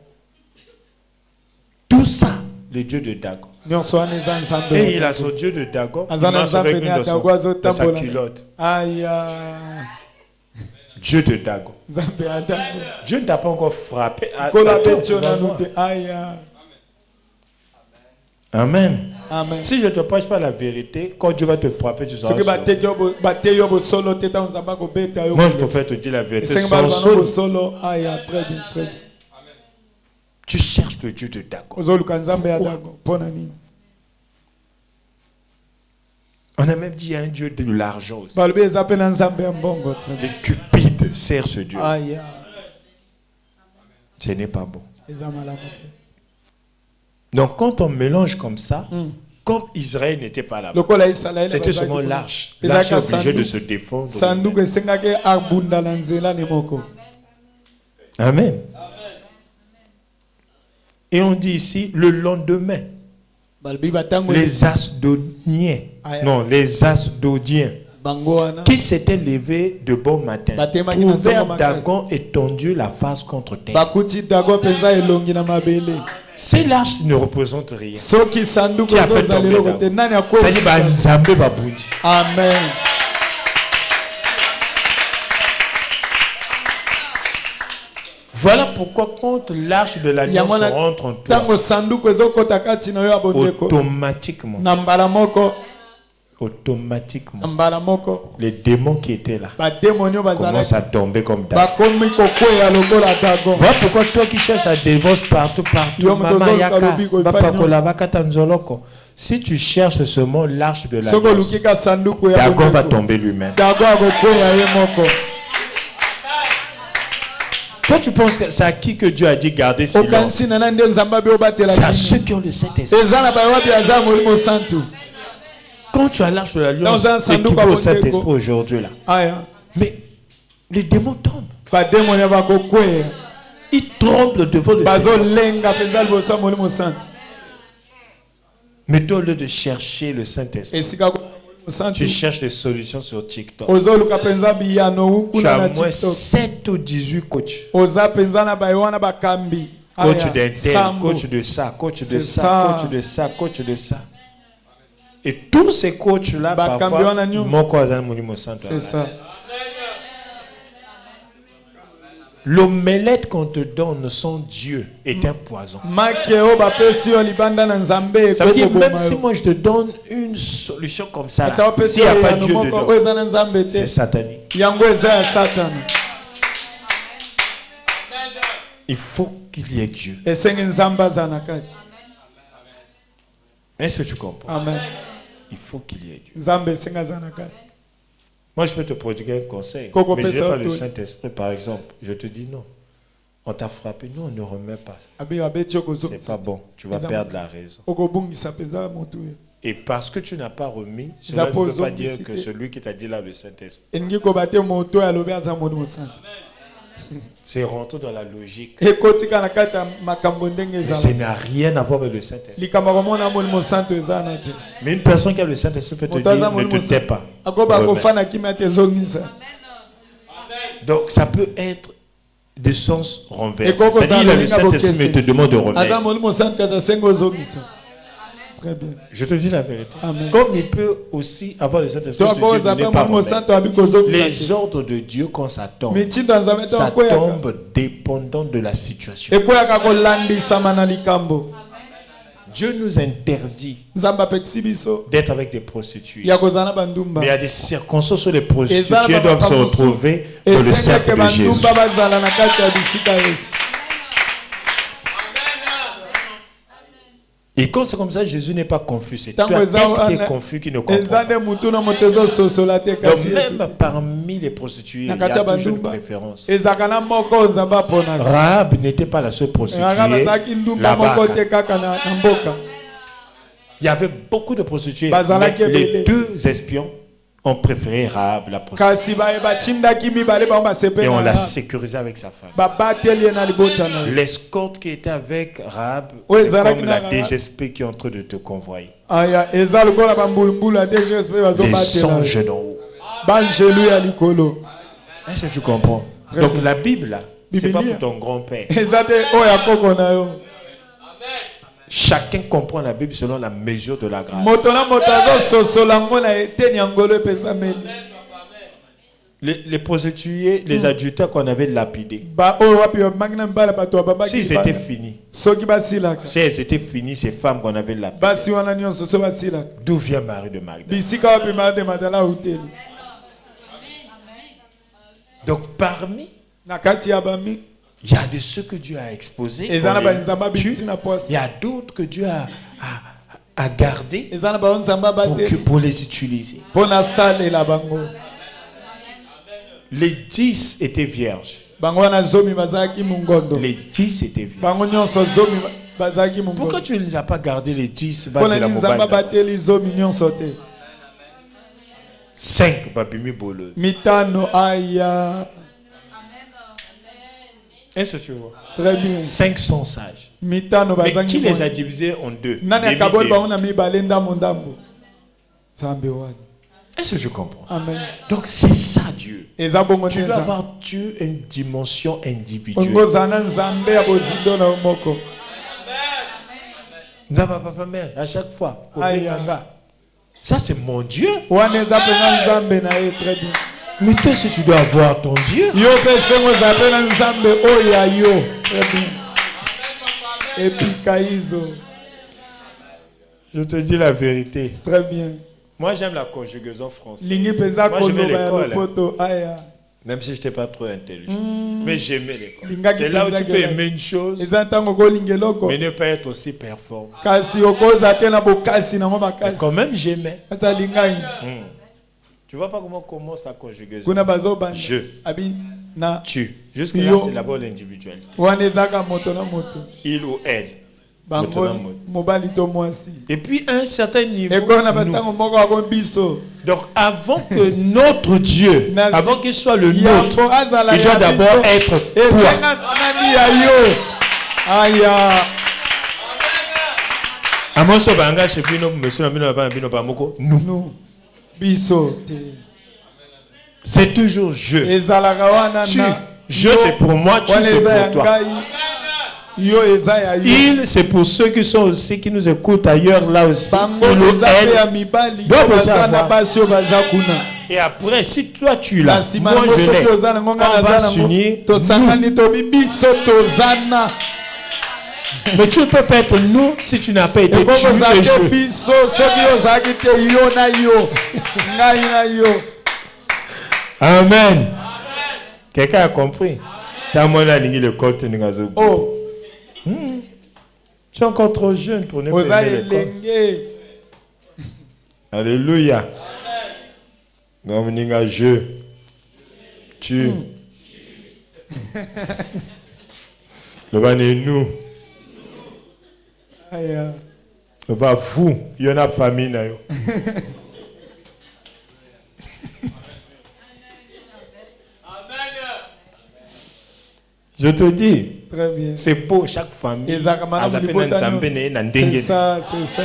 tout ça, le Dieu de Dagon. Nyonso wana eza nzambe. Et ya il a Dagon. son Dieu de Dagon. Il Azana marche avec nzambe une ne de sa azotambola. culotte. Aya. Dieu de Dagon. Nzambe ya Dagon. Dieu ne t'a pas encore frappé. Kola Attends, betio tu vas na voir. nute. Aya. Amen. Amen. Si je ne te prêche pas la vérité, quand Dieu va te frapper, tu seras Soki sûr. bate yo bosolo te ta nzamba kobeta yo. Moi, je préfère te dire la vérité. Esengi Sans balobana sonne, bosolo. Aya. Très bien, très bien. tu cherches le Dieu de Dagon. Ozoluka nzambe ya Dagon. Mpona nini? On a même dit il y a un Dieu de l'argent aussi. Balobi eza pe na nzambe ya mbongo. Très bien. Les cupides servent ce Dieu. Aya. Ce n'est pas bon. Eza malamu te. Donc, quand on mélange comme ça, Mm. comme Israël n'était pas là, Lokola Israël c'était bazalaki seulement kuna. l'arche. Ezalaki L'arche est obligée de sanduku. se défendre. Sanduku esengaki abunda na nzela ni moko. Amen. Et on dit ici, le lendemain, Balobi batango les Asdodiens, Aïe. non, les Asdodiens qui s'étaient levés de bon matin, trouvèrent Dagon étendu la face contre terre. Ces larges ne représentent rien. Qui a fait tomber Dagon? Amen. Voilà pourquoi quand l'arche de l'alliance rentre en toi, automatiquement, les démons qui étaient là commencent à tomber comme Dagon. Voilà pourquoi toi qui cherches la délivrance partout, Mama Yaka, si tu cherches ce mot, l'arche de l'alliance, Dagon va tomber lui-même. Toi, tu penses que c'est à qui que Dieu a dit garder silence? C'est à ceux qui ont le Saint-Esprit. Quand tu as l'arche de l'alliance, c'est équivaut au Saint-Esprit aujourd'hui là. Mais les démons tombent. Ils tremblent devant le Saint-Esprit. Mais toi, au lieu de chercher le Saint-Esprit, tu cherches des solutions sur TikTok. Tu as moins 7 ou 18 coachs. Coach d'intel, coach de ça, coach de ça, coach de ça, coach de ça. Et tous ces coachs-là, parfois, c'est ça. L'omelette qu'on te donne sans Dieu est un poison. Ça veut dire même si moi je te donne une solution comme ça, s'il n'y a pas Dieu dedans, c'est satanique. Il faut qu'il y ait Dieu. Est-ce que tu comprends? Amen. Il faut qu'il y ait Dieu. Moi, je peux te prodiguer un conseil, mais je n'ai pas le Saint-Esprit, par exemple. Je te dis non. On t'a frappé, non, on ne remet pas. C'est pas bon. Tu vas perdre la raison. Et parce que tu n'as pas remis, cela ne veut pas dire que celui qui t'a dit là, le Saint-Esprit. C'est rentrer dans la logique. Mais ça n'a rien à voir avec le Saint-Esprit. Mais une personne qui a le Saint-Esprit peut te dire, ne te tais pas. Donc ça peut être de sens renversé. C'est-à-dire qu'il a le Saint-Esprit mais il te demande de remettre. Très bien. Je te dis la vérité. Amen. Comme il peut aussi avoir le Saint-Esprit de Dieu, ne pas remettre. Les ordres de Dieu, quand ça tombe dépendant de la situation. Dieu nous interdit d'être avec des prostituées. Mais il y a des circonstances où les prostituées doivent se retrouver dans le cercle de Jésus. Et quand c'est comme ça, Jésus n'est pas confus. C'est toi qui est confus, qui ne comprend pas. Donc même parmi les prostituées, il y a toujours une préférence. Rahab n'était pas la seule prostituée là-bas. Il y avait beaucoup de prostituées. Mais les deux espions ont préféré Rahab, la prostituée. Et on l'a sécurisé avec sa femme. L'escorte qui était avec Rahab, c'est comme la DGSP qui est en train de te convoyer. Les songes d'en haut. Est-ce que tu comprends? Donc la Bible, là, c'est pas pour ton grand-père. Chacun comprend la Bible selon la mesure de la grâce. Les prostituées, les adultères qu'on avait lapidés, si c'était fini, si elles étaient finies, ces femmes qu'on avait lapidées, d'où vient Marie de Magdala? Donc parmi, il y a de ceux que Dieu a exposés, il y a d'autres que Dieu a gardés pour les utiliser. Les 10 étaient vierges. Les 10 étaient vierges. Pourquoi tu ne les as pas gardés les 10? 5 babimi bolo. Est-ce que tu vois? Très bien. 5 sont sages. Mais qui les a divisés en deux? Est-ce que je comprends? Amen. Donc c'est ça Dieu. Eza bongo Tu dois neza. avoir Dieu une dimension individuelle. Ongozana nzambe ya bozindo na moko. Nzamba papa mère à chaque fois. Aya. Ça c'est mon Dieu. Wana eza penga nzambe na ye très bien. Mais toi si tu dois avoir ton Dieu. Yo pesengo za pena nzambe oya yo. Très bien. Epika izo. Je te dis la vérité. Très bien. Moi j'aime la conjugaison française. Lingi peza Moi j'aimais koloba ya l'école. lopoto aya. Même si je n'étais pas trop intelligent. Mais j'aimais l'école. Linga C'est là où tu kipenza peux kela. aimer une chose, Eza ntango kolingeloko. mais ne pas être aussi performant. Kasi okoza te na bokasi na ngoma Mais kasi. quand même j'aimais. Asa lingai. Tu vois pas comment commence la conjugaison? Kuna bazobanda. Je. Abi na Tu. Jusque là Yo. c'est d'abord l'individualité. wana ezaka moto na moto. Il ou elle. Bango Moto na moto. mobali to mwasi. Et puis à un certain niveau. Ekona nous- batango moko ako biso. Donc avant que notre Dieu, Nasi- avant qu'il soit le Yambo nôtre, azala il doit ya d'abord biso. être toi. Esenga nani ya yo. Aya. Amoso banga chez bino monsieur na bino na bana bino ba moko. Nous. Nous biso te. C'est toujours je. Ezalaka wana Tu. na. Je yo, c'est pour moi, tu wana c'est eza ya pour toi. ngai. Yo eza ya yo. Il, c'est pour ceux qui sont aussi, qui nous écoutent ailleurs, là aussi. Bango Il ou eza pe ya elle. mibali. doit Baza avoir na ça. basi oyo baza kuna. Et après, si toi tu Na l'as, nsima moi nango je soki l'ai, oza nango ngai on va naza s'unir. nango tosangani tobi biso tozana. Mais tu ne peux pas être nous si tu n'as pas été tu ekozala et te je. biso soki ozalaki te yo na yo ngai na yo. Amen. Quelqu'un a compris? T'as moi là, l'école, tu n'as pas. Oh, Tu es encore trop jeune pour ne pas oza aimer l'école. elenge. Alléluia. Donc, je. Tu. Le ban est nous. Aya. Le ban vous. Il y en a famille. Là, yo. Je te dis, Très bien. c'est beau chaque famille. Ezaka malamu Azape libota na nzambe nyonso. na ye na C'est ndenge. ça, c'est ça.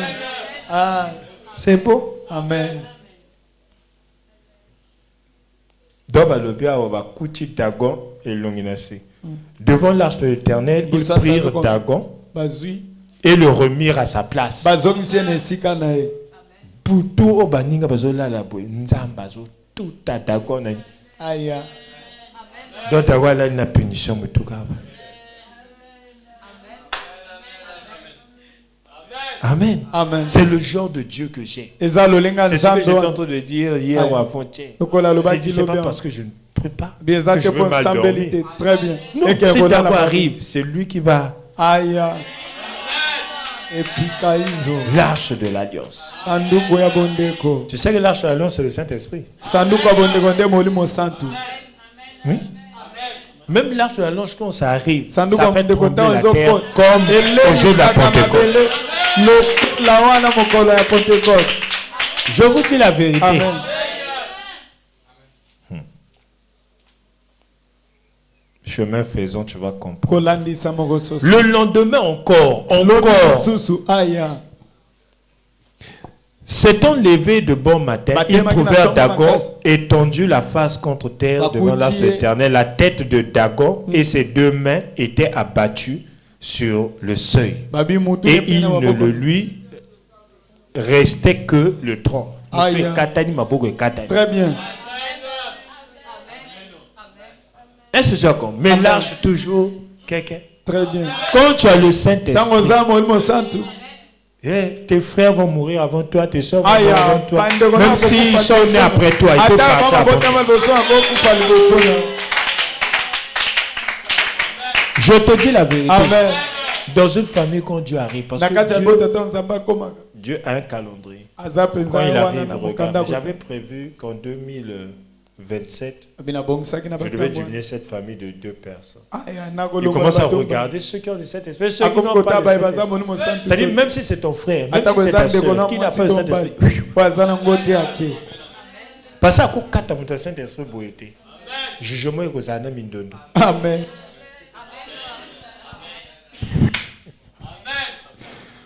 Ah, C'est beau. amen. Donc, balobi awa bakuti Dagon et Longinasi. Devant l'arche de l'Éternel, ils Ça, ça prirent veut quoi? Dagon Bazui et le remirent à sa place. bazongisi na esika na ye. Putu o baninga bazolala boye nzambe azotuta Dagon na Aya. donc Dagon alali na punition motuka. Amen. Amen. C'est le genre de Dieu que j'ai. Eza lolenga C'est ce que j'étais en nzambe. train de dire hier Aye. ou avant-hier. Lokola J'ai loba dit c'est pas dilobia. parce que je ne prie pas Bien que je que veux pour mal sambelité. dormir. Très bien. Non, Et que si voilà Dagon la- arrive, c'est lui qui va Aya. Epika izo. l'arche de l'alliance. Sanduku ya bondeko. Tu sais que l'arche de l'alliance c'est le Saint-Esprit. Sanduku ya bondeko nde molimo santu. Oui. Même l'arche de l'alliance quand ça arrive, Sanduku ça ya fait bondeko trembler la ntango terre ezokota. comme au jour de la Pentecôte. La wana mokolo ya Pentecôte. Je vous dis la vérité. Amen. Chemin faisant, tu vas comprendre. Kolandisa moko soso. Le lendemain encore, Lobi encore, susu aya. s'étant levé de bon matin, ils Batema trouvèrent kina tomba Dagon makasi. étendu la face contre terre Bakuti devant l'arche de ye. l'Éternel. La tête de Dagon et ses deux mains étaient abattues sur le seuil. Babi mutu Et ye il pena ne maboko. le lui restait que le tronc. Aïe. Katani maboko katani. Très bien. Est-ce que tu as compris? Mais Amen. lâche toujours quelqu'un. Très bien. Quand tu as le Tango Saint-Esprit, za molimo santu. tes frères vont mourir avant toi, tes soeurs vont mourir Aya. avant toi. Bandeko Même na s'ils kokufa sont nés liboso. après toi, ils peuvent Ata partir mama avant toi. botama liboso yango kufa liboso na. Je te dis la vérité. Amen. Dans une famille, quand Dieu arrive, parce Na kati ya que bota to nzambe akomaka. Dieu a un calendrier. Aza Quand penza il wana arrive, na regarde. mokanda. J'avais prévu qu'en 2027, Bina bongisaki na je devais bato. diminuer cette famille de 2 personnes. Aya Il nakolo. commence à regarder ceux qui ont le Saint-Esprit, ceux qui Akomo n'ont pas kota le ba baza Saint-Esprit. molimo santu. C'est-à-dire, même si c'est ton frère, même Ata si c'est kweza ta ndeko soeur na qui n'a mwasi pas le tombali. Saint-Esprit, Waza na ngote ake. parce que quand tu as le Saint-Esprit, boyete. Jugement est que na mindondo. Amen.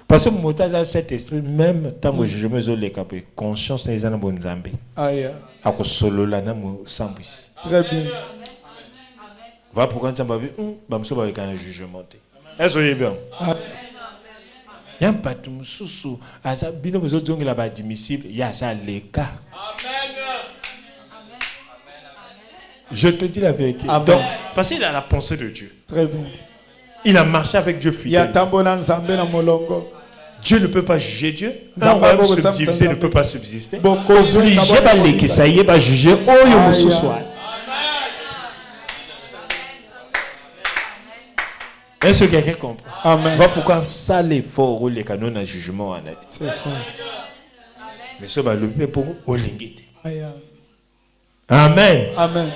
Parce que mon tas cet esprit, même tant que je me zole les capés, conscience n'est pas bon zambé. Aïe. À cause solo là, n'a mon sambis. Très bien. Va pour quand ça m'a vu, bah me avec un jugement. Est-ce que bien? Il y a un patou sous à ça, bino besoin de là-bas admissible, il y a ça les cas. Je te dis la vérité. Amen. Donc, parce qu'il a la pensée de Dieu. Très bien. Il a marché avec Dieu fidèle. Dieu ne peut pas juger Dieu. Un royaume subdivisé ne peut pas subsister. Obligé par les ça y est, va juger. Oh, il me soir. Est-ce que quelqu'un comprend? Amen. Voilà pourquoi ça l'effort les canons à jugement en c'est ça. Mais ça va le pour Olingete. Amen. Amen.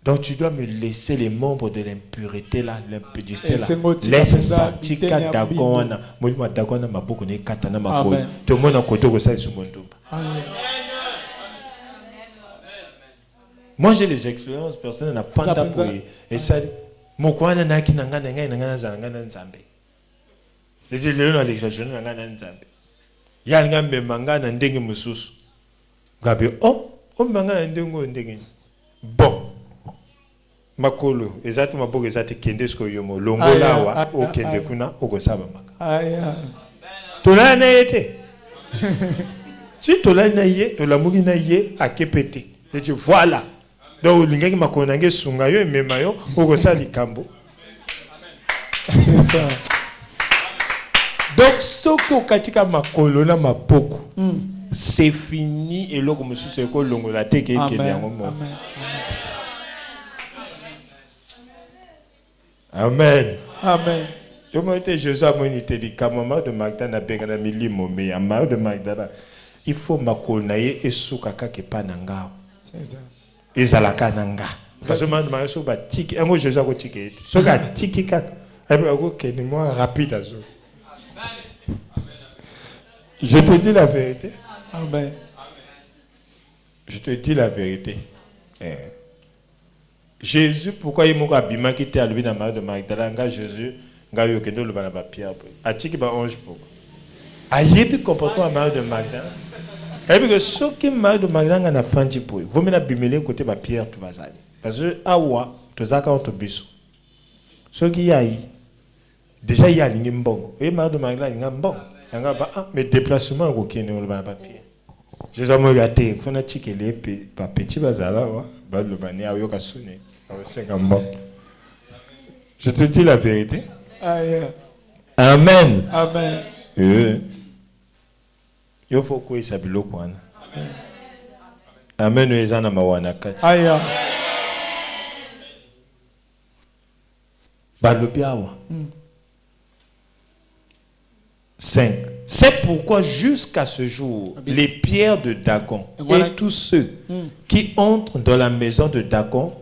Donc tu dois me laisser les membres de l'impureté là, l'impudicité là. Laisse ça. Tika dakona, moi dakona maboko ne katana makolo. Tout le monde a côté que ça sur mon tombe. Moi j'ai des expériences personnelles à fanta pour et ça mon kwana na kinanga na ngai na zanga na nzambe. Les gens na l'exagération na ngana nzambe. Ya ngambe manga na ndenge mususu. Gabe oh manga na ndenge bon. Makolo ezati maboko ezati kende sko yomo longola wa okende kuna okosaba maka tolana yete si tolana ye tolamuki na ye akepete c'est voilà donc lingaki makolo nange sunga yo emema yo okosala likambo c'est ça. donc soki okatika makolo na maboko c'est fini eloko mosusu ekolongola te ke ekende yango moko. Amen. Amen. Je me dis, Jésus a dit, Maman de Magdala, Bengana Milimo, mais à Maman de Magdala, il faut m'accolayer et soukaka ke pananga. C'est ça. Et zalaka nanga. Parce que Maman de Magdala, soba tiki, un mot Jésus a dit tiki. Soka tiki kat, et bien, ok, moi rapide à zo. Je te dis la vérité. Amen. Je te dis la vérité. Jésus, pourquoi il m'a dit qu'il était à lui dans la de Magdala, Jésus, il a eu le pierre. A-t-il pas ange pour? Aïe, puis comportement à Marie de Magdala. Et puis que ceux qui Marie de Magdala ont fait un peu, vous m'avez bimélé côté de pierre tout bazar. Parce que awa, tout ça quand on biso. Ceux qui y a déjà il y a une bon. Et Marie de Magdala il y a un bon. Il y a un mais déplacement au qui ne le papier. Jésus m'a regardé, il faut que tu les petit bazar là, le bané a eu qu'à sonner. Je te dis la vérité. Amen. Amen. Il faut que ça soit le Amen. Nous sommes mawana kati. Aya. Balobiawa. 5. C'est pourquoi jusqu'à ce jour, les pierres de Dagon et tous ceux qui entrent dans la maison de Dagon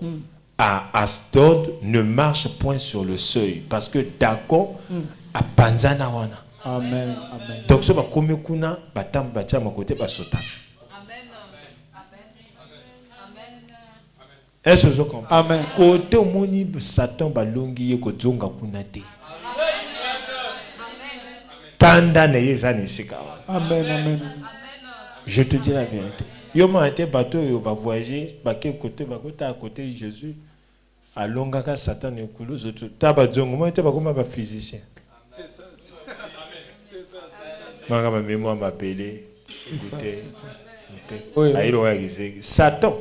à Asdod ne marchent point sur le seuil parce que Dagon a panzana wana. Amen. Amen. Donc ce va comme kuna batam bacha ma côté basota. Amen. Est-ce que vous comprenez? Amen. Côté moni Satan balongi ye ko zonga kuna te. Amen, amen. Je te dis la vérité. Yo m'a été bateau, yo va voyager, ba quel côté, ba côté à côté Jésus. À Longaka Satan et Koulouz, taba zongo, moi était pas comme un physicien. C'est ça. Moi ma mémoire m'appelait. Écoutez. Satan.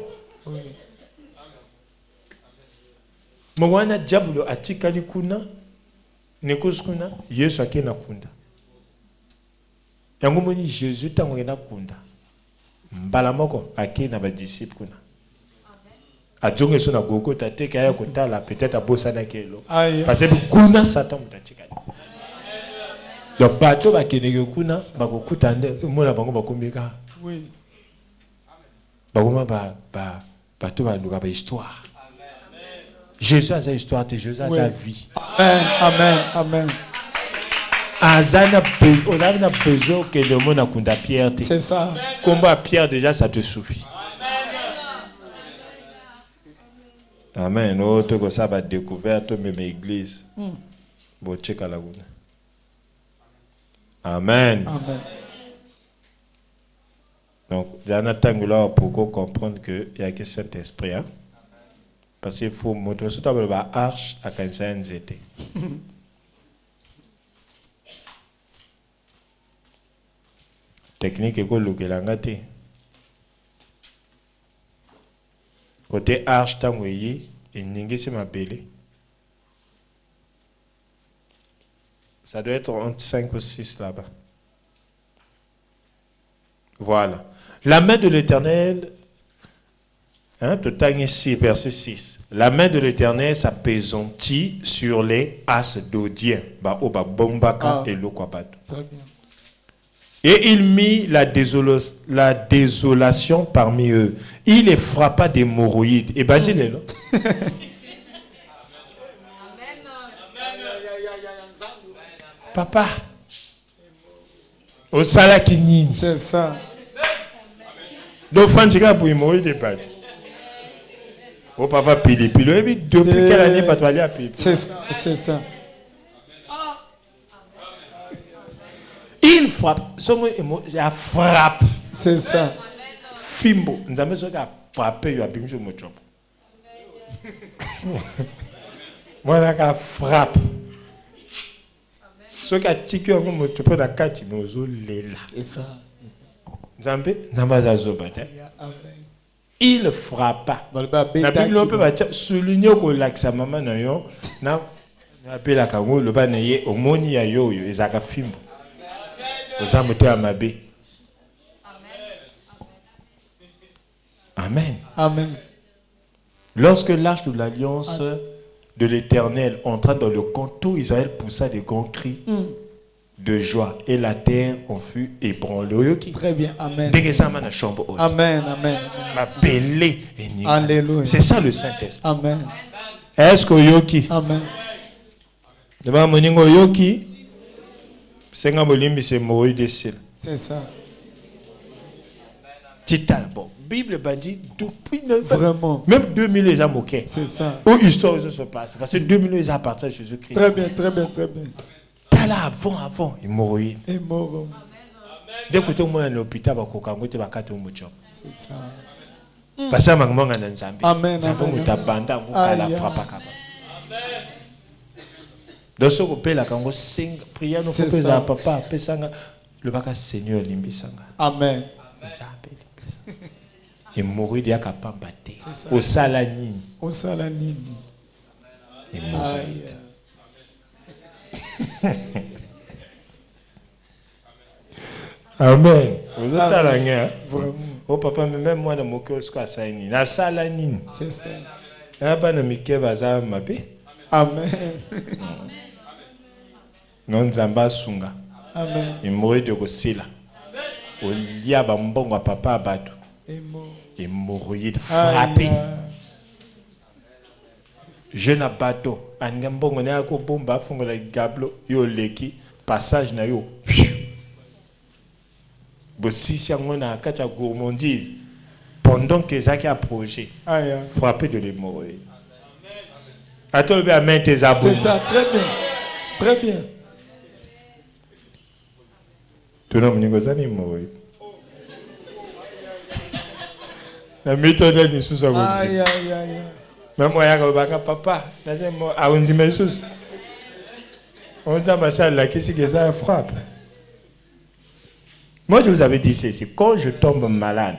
Oui. Mwana diablo atikali kuna nekoskuna Yesu akena kunda. Yango moni Jésus tango ena kunda. Mbala moko akena ba disciple kuna. Ajonge sona gogo tate kaya kotala peut-être abosana kelo. Parce que kuna Satan mutatikali. Donc bato bakene kuna bakokuta nde mona bango bakomeka. Oui. Bakoma bato ba luka ba histoire. Jésus a sa histoire, Jésus a sa vie. Amen, amen, amen. On a besoin que le monde a kunda Pierre. C'est ça. Combat Pierre déjà, ça te suffit. Amen. Autre que ça va découverte même église. Bon check à la goutte. Amen. Amen. Donc, il y en a tant là pour comprendre qu'il n'y a que Saint-Esprit. Hein? Parce qu'il faut montrer surtout la arche à 15 étés. Technique et que l'angati. Côté arche, tant que il n'y a pas de ça doit être entre 5 ou 6 là-bas. Voilà. La main de l'Éternel, hein, ici, verset 6. La main de l'Éternel s'apaisantit sur les as d'Odien. Très bien. Et il mit la désolation parmi eux. Il les frappa d'hémorroïdes. Et dis-le, là. Papa, au salakini. C'est ça. Donc, Fanchika pour hémorroïdes, pas. Oh papa, pili. Et depuis quelle année pas aller à pili? C'est ça. Il frappe. Il frappe. C'est ça. Fimbo. Nous avons frappé. Il a bien joué mon job. Moi, je frappe. Ce qui a tiqué, je peux la carte, mais je l'ai là. C'est ça. Il frappa. La Bible peut souligner que l'accès maman n'a yo na appelle la kango le ba na ye omoni ya yo yo ezaka fimbo. Ozamote amabe. Amen. Amen. Lorsque l'arche de l'alliance de l'Éternel entra dans le camp, tout Israël poussa des grands cris de joie et la terre en fut ébranlée. Très bien. Amen. Amen. Amen. Alléluia. C'est ça le Saint-Esprit. Amen. Est-ce que yoki? Amen. Demain moningo yoki. Senga molimbi c'est Moïse de Sil. C'est ça. Titan bon. Bible dit depuis vraiment. Même 2000 les a moqués. C'est ça. Où l'histoire se passe. Parce que 2000 les a appartient à Jésus-Christ. Très bien. Là avant, il mourut. Il mourut. Dès que tout le monde est à l'hôpital, il va faire un job. C'est ça. Parce que Amen. Amen. Donc, ce qu'on peut la kango sing prière nous faut que papa pesanga le baka Seigneur limbisanga. Amen. Il mourut dia kapamba te. Au salanini. Il mourut. Amen. Vous êtes à la guerre. Vraiment. Oh papa, même moi dans mon cœur, je suis à la salanine. C'est ça. Amen. Non zamba sunga. Amen. Il mourut de Gossila. Au lia bambongo papa abatu. Il mourut de frapper. Jeune abato. Angambongo ne ako bomba fungo la gablo yo leki passage na yo. Bossi na kacha gourmandise pendant que Zaki a projet frappé de l'hémorroïde. Attends bien main tes abonnés. C'est ça, très bien. Tu n'as pas de hémorroïde. La méthode est sous sa aïe. Même moi, je papa, on dit mes choses. On dit ma salle là, qu'est-ce que ça frappe? Moi, je vous avais dit ceci. Quand je tombe malade,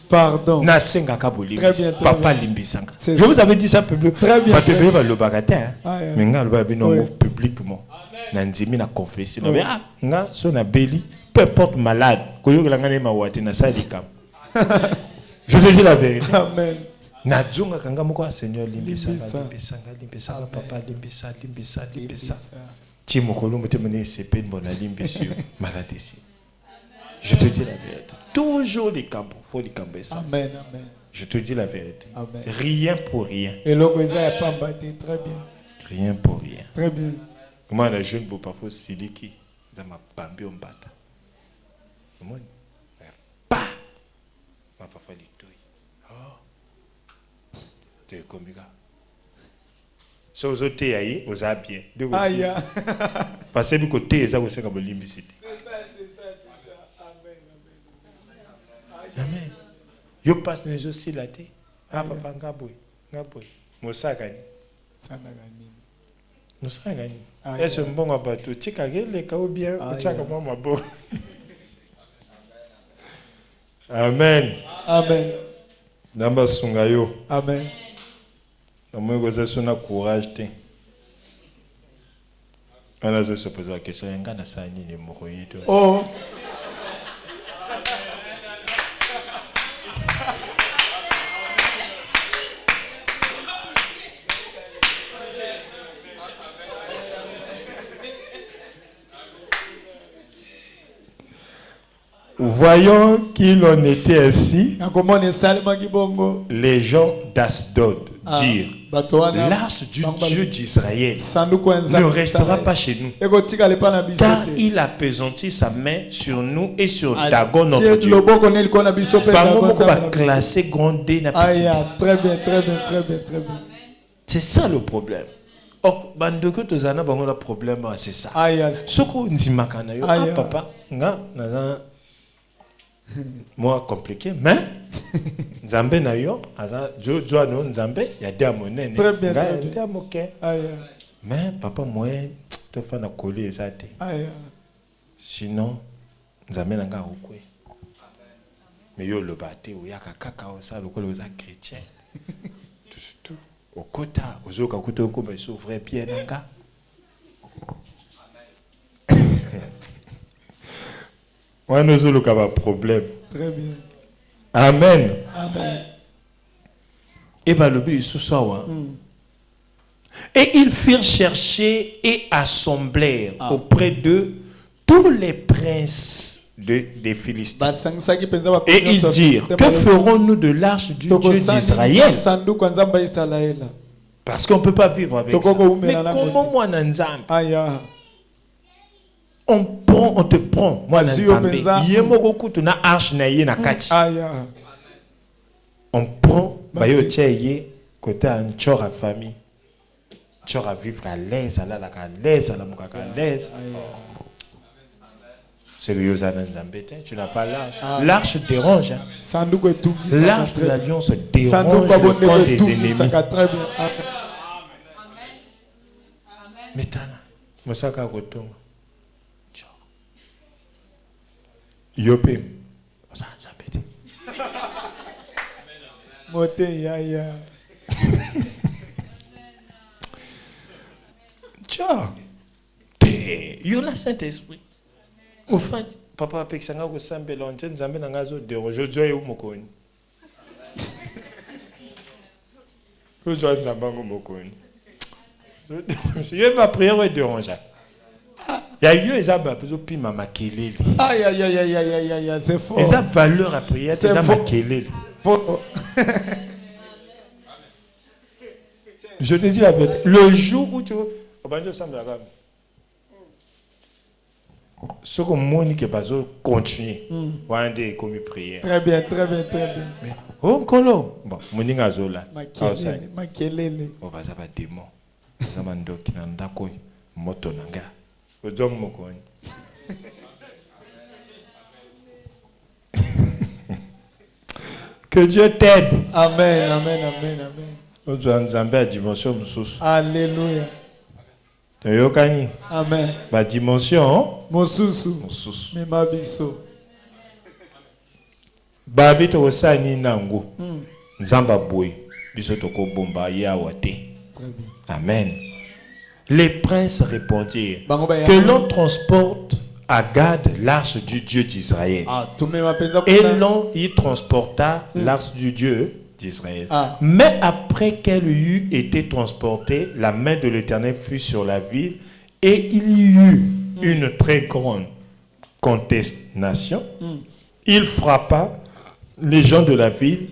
pardon. Très bien, papa limbisanga. Je vous avais dit ça publiquement. Très bien. Pas publiquement le bagatin. Mais non publiquement. Nanzimi na confesser. Ah, nga so na beli, peu importe malade, koyoka ngane mawati na sadikam. Je te dis la vérité. Amen. Nadjunga kanga moko Seigneur limbisanga papa limbisa. Timokolo mutemene sepe mbona limbisio maladie. Je te dis la vérité. Toujours les camps, faut les camper ça. Amen. Je te dis la vérité. Amen. Rien pour rien. Et l'ogoza est pas battu, très bien. Rien pour rien. Très bien. Comment la jeune pour parfois siliki dans ma bambi on bata. Comment pas ma parfois les touilles. Oh. Tu es comme ça. So aux autres aïe, aux bien. De Aïe. aussi. Parce que côté ça vous savez comme l'imbicité. Amen. Yo passe les aussi la té. Ah papa ngaboy. Mo sa gani. Sana gani. Nous sa gani. Aïe. Est-ce un bon abato tika gele ka ou bien Aïe. chaka moi mabo. Amen. Amen. Namba sungayo. Amen. Moi goza sona courage té. On a se poser la question ngana sa nini moko yito. Oh. Voyons qu'il en était ainsi, Les les gens d'Asdod dirent, l'arche du Dieu d'Israël ne restera pas chez nous, car il a pesanti sa main sur nous et sur Dagon notre Dieu. Bango va classer grand D na petit D. Très bien, très bien, très bien, très bien. C'est ça le problème. Or, bandoko tozana bango le problème, c'est ça. Aïe. Soko nzimakana yo, Aïe. papa, nga naza moi compliqué, mais Nzambe na yo, aza jo no Nzambe ya dia monene. Très bien, Nga très ya bien. dia moke. Aïe. Mais papa moi to fa na coller ça te. Aïe. Sinon Nzambe na nga okwe. Mais yo le baté ou ya kaka o ça le kolo za chrétien. Tout au kota ozoka kuto ko ba s'ouvrir bien nanga. On nous a un problème. Très bien. Amen. Amen. Et bien le but sous ça. Et ils firent chercher et assemblèrent auprès d'eux tous les princes des Philistins. Et ils dirent, que ferons-nous de l'arche du Dieu d'Israël? Parce qu'on ne peut pas vivre avec ça. Mais comment moi, Nanzambe? On te prend, moi, Nanzambe. Yemoko tu na arche na ye na kati. On prend, bayo tcheye, côté un chor à famille. Chor à vivre à l'aise, à la l'aise, à la mouka à l'aise. Sérieux, Nanzambe, tu n'as pas l'arche. L'arche dérange. Hein. L'arche de l'alliance dérange le camp des ennemis. Metana, Mosaka Gotonga. Yopé. Ça pété. Moté, ya. Tiens. Yo la Saint-Esprit. Au fait, papa Pexanga ko sambela onte nzambe na ngazo de aujourd'hui ou mokoni. Ko jo nzamba ngo mokoni. Yo ma prière est dérangeante. Il y a eu des abats pour pima makelele. Aïe, aïe, aïe, aïe, aïe, aïe, aïe, c'est fort. Les a valeur à prière, c'est makelele. Faux. Je te dis la vérité. Le jour où tu veux, au banjo semble la gamme. Ce que moi que pas continuer. Wande comme prière. Très bien, très bien, très bien. Oh kolo. Bon, moninga zola. Makelele. On va ça pas démon. Ça m'a ndoki na ndako moto nanga. Ojom mokoni. Que Dieu t'aide. Amen, amen, amen, amen. Ojo nzambe a dimension mususu. Alléluia. Toyokani. Amen. Ba dimension Mosusu. mususu. Memabiso. Babi to osani nango. Nzamba boy. Biso toko bomba yawa te. Très bien. Amen. Les princes répondirent que l'on transporte à Gad l'arche du Dieu d'Israël. Et l'on y transporta l'arche du Dieu d'Israël. Mais après qu'elle eut été transportée, la main de l'Éternel fut sur la ville et il y eut une très grande contestation. Il frappa les gens de la ville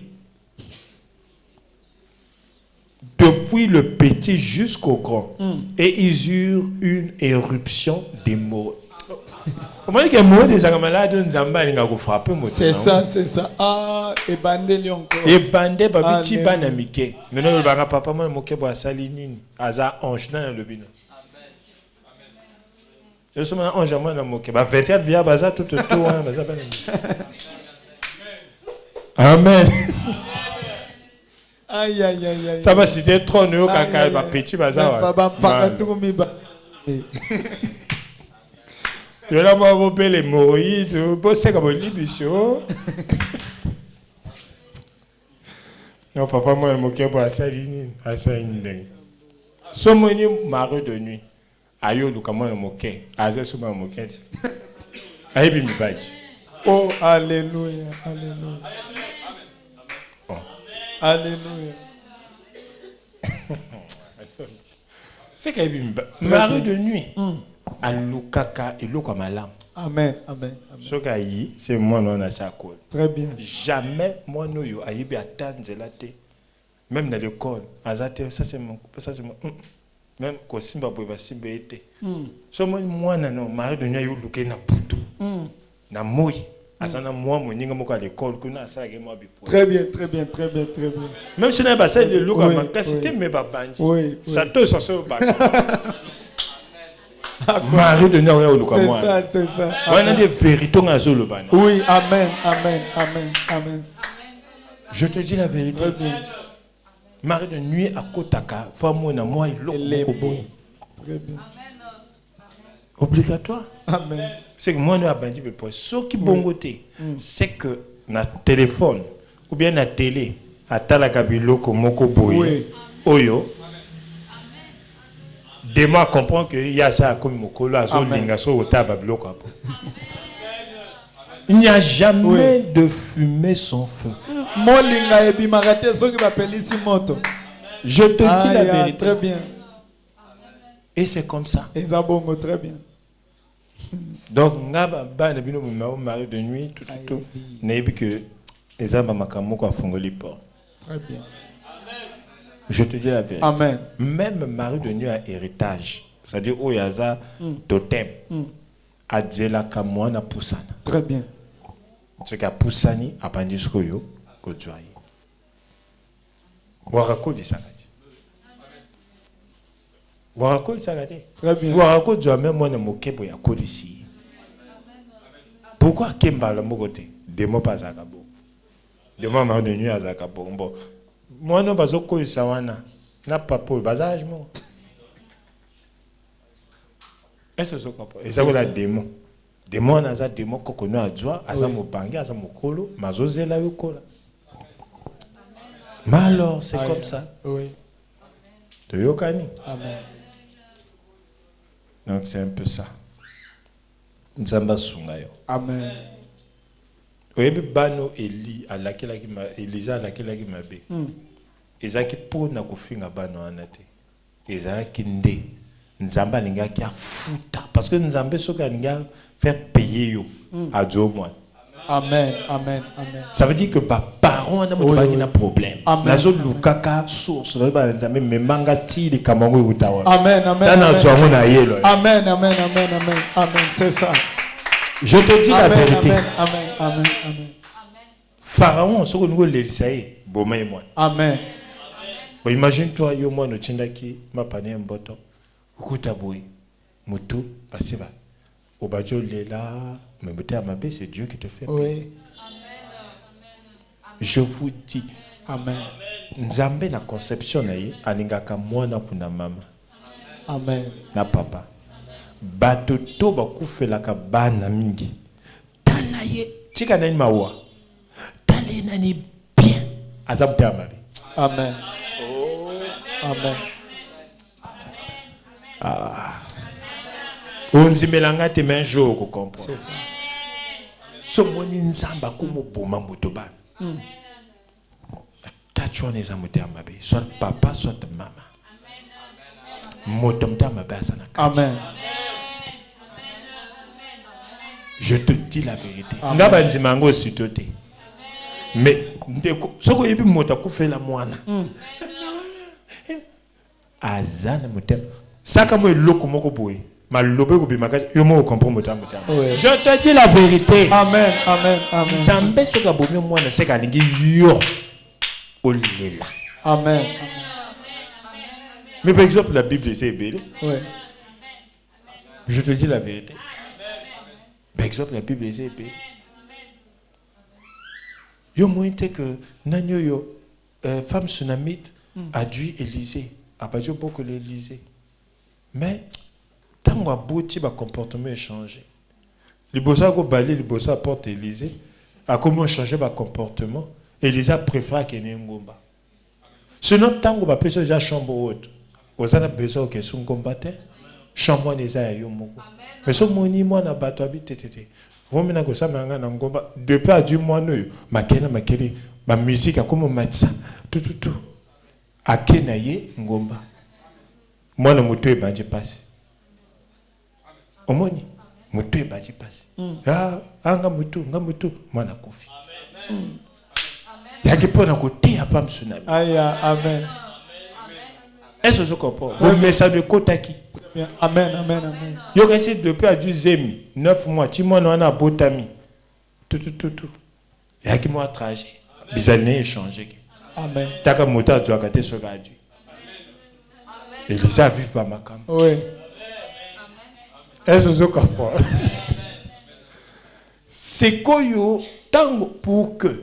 depuis le petit jusqu'au grand. Et ils eurent une éruption Comment est-ce que moi des gens malades nzamba linga ko frapper moto? C'est ça, c'est ça. Ah, et bandé encore. Et bandé ba biti bana mike. Maintenant le banga papa moi moke bo asali nini? Aza ange na le bino. Je suis maintenant ange moi na moke. Ba 24 via baza tout autour hein, baza bana. Amen. Aïe aïe aïe aïe. T'as pas cité trop no kaka ba petit baza. Baba paka tout mi ba. Je vais avoir les hémorroïdes, bosser comme un libisio. Non, papa, moi, je me moquais pour Assaline. Somoni mari de nuit. Ayo, le comment je me moquais. Azé, je me moquais. Aïe, mi badji. Oh, alléluia, alléluia. Oh. Alléluia. C'est qu'il y a mari de nuit. Alukaka et l'eau malam. Amen, amen. Ce qui c'est moi non à sa cause. Très bien. Jamais moi non yo aïbi attendre zelaté. Même dans l'école, azate ça c'est mon même quand simba pouvait simba été. So moi non mari de nuit yo luké na putu. Na moi. Azana moi moninga moko à l'école kuna ça que moi bipo. Très bien, très bien, très bien, très bien. Même si on a passé le look à ma capacité mais pas bandi. Oui. Ça te sur ce bac. Marie de Noël au Lucas. C'est ça, c'est ça. On a des vérités dans le ban. Oui, amen, amen, amen, amen. Je te dis la vérité. Très bien. Marie de nuit à Kotaka, femme na moi il Très bien. Obligatoire. Amen. C'est que moi nous a bandi pour ce qui bongoté. C'est que na téléphone ou bien na télé atala kabilo ko moko boye. Oyo. Demain, comprend qu'il y a ça comme Mokolo, il n'y a jamais de fumée sans feu. Je te dis la vérité. Très bien. Et c'est comme ça. Et ça bon, très bien. Donc, mari de nuit, tout. N'est-ce que les hommes à fongoli port. Très bien. Je te dis la vérité. Amen. Même mari de nuit a héritage. C'est-à-dire, où il y a ça, totem. A dit la kamouana poussana. Très bien. Ce qu'a poussani, a bandi skoyo, kodjoaï. Warako dit ça. Warako dit ça. Très bien. Warako dit même moi ne moqué pour yako d'ici. Pourquoi Kemba le mogoté? Des mots pas à Gabo. Des mots mari de nuit à Zakabo. Bon. Moi, non, pas au sawana. N'a pas pour le basage, moi. Est-ce que c'est quoi? Et ça, vous avez des démons. Démon, on a des démons qu'on a à joie, à ça, mon bangé, à ça, mon colo, ma zosé, là, yokola. Mais alors, c'est comme ça. Oui. De yokani. Amen. Donc, c'est un peu ça. Nzamba sungayo. Amen. Oyebi bano Eli à laquelle Elisa à laquelle qui m'a bé. Ezaki pour na kofinga bano anate. Ezaki nde nzamba linga ki afuta parce que nzambe soka linga faire payer yo à Dieu moi. Amen, amen, amen. Ça veut dire que ba parents na moto ba na problème. Nazo lukaka source na ba nzambe memanga ti li kamango utawa. Amen, amen. Tana tsomo na yelo. Amen, amen, amen, amen. Amen, c'est ça. Je te dis la vérité. Amen, amen, amen, amen. Pharaon, ce que nous l'Elisaïe, bon mais moi. Amen. Bon, imagine-toi, yo moi no tindaki ma pané un boto. Kutaboui, mutu, pasiba. Obajo lela, mais boté à ma bé, c'est Dieu qui te fait. Oui. Je vous dis. Amen. Nzambe na conception na ye, alingaka mwana kuna mama. Amen. Na papa. Bato to bakufelaka bana mingi. Tala ye, tika nani mawa. Tala nani bien. Azam te amabi. Amen. Oh. Amen. Ah. Onzimelanga te men jour ko comprendre. C'est ça. Somoni nzamba kumo boma motobana. Tachwa neza mote amabi. Soit papa, soit maman. Motomta amabi asana. Amen. Je te dis la vérité. Ngaba nzimango sitote. Mais soko yebi mota ku fela mwana. Azana motem. Saka mo eloko moko boye. Je te dis la vérité. Amen, amen, amen. Amen. Mais par exemple, la Bible est belle. Oui. Je te dis la vérité. Par exemple, la Bible est belle. Yo moyen que nanyo yo femme tsunamite a dû Élysée. A pas dit beaucoup l'Élysée. Mais tant que abouti ba comportement est changé. Les bossa go balé, les bossa porte Élysée. A comment changer ba comportement? Élysée a préféré qu'il y ait ngomba. Sinon tant que ba personne déjà chambre haute. Vous avez besoin que son combattant chambre les a yo moko. Mais ce moni moi na bato habite tete. Vous me n'avez pas mangé na ngomba depuis à du mois nous makena makeli ma musique a comme matza tout. Akenaye ngomba. Moi na muto e bandi passe. Omoni muto e bandi passe. Ah anga muto moi na kofi. Yaki pona côté à femme tsunami. Amen. Est-ce que je comprends? Vous mettez ça de côté qui? Amen, amen, amen. Yo resté depuis à du zemi 9 mois. Tu m'en as botami. Tout. Yaki moi trajet. Bizarre échangé. Amen. Taka mota tu as gâté ce gars. Elisa vive pas ma cam. Oui. Est-ce que je comprends? C'est quoi yo tango pour que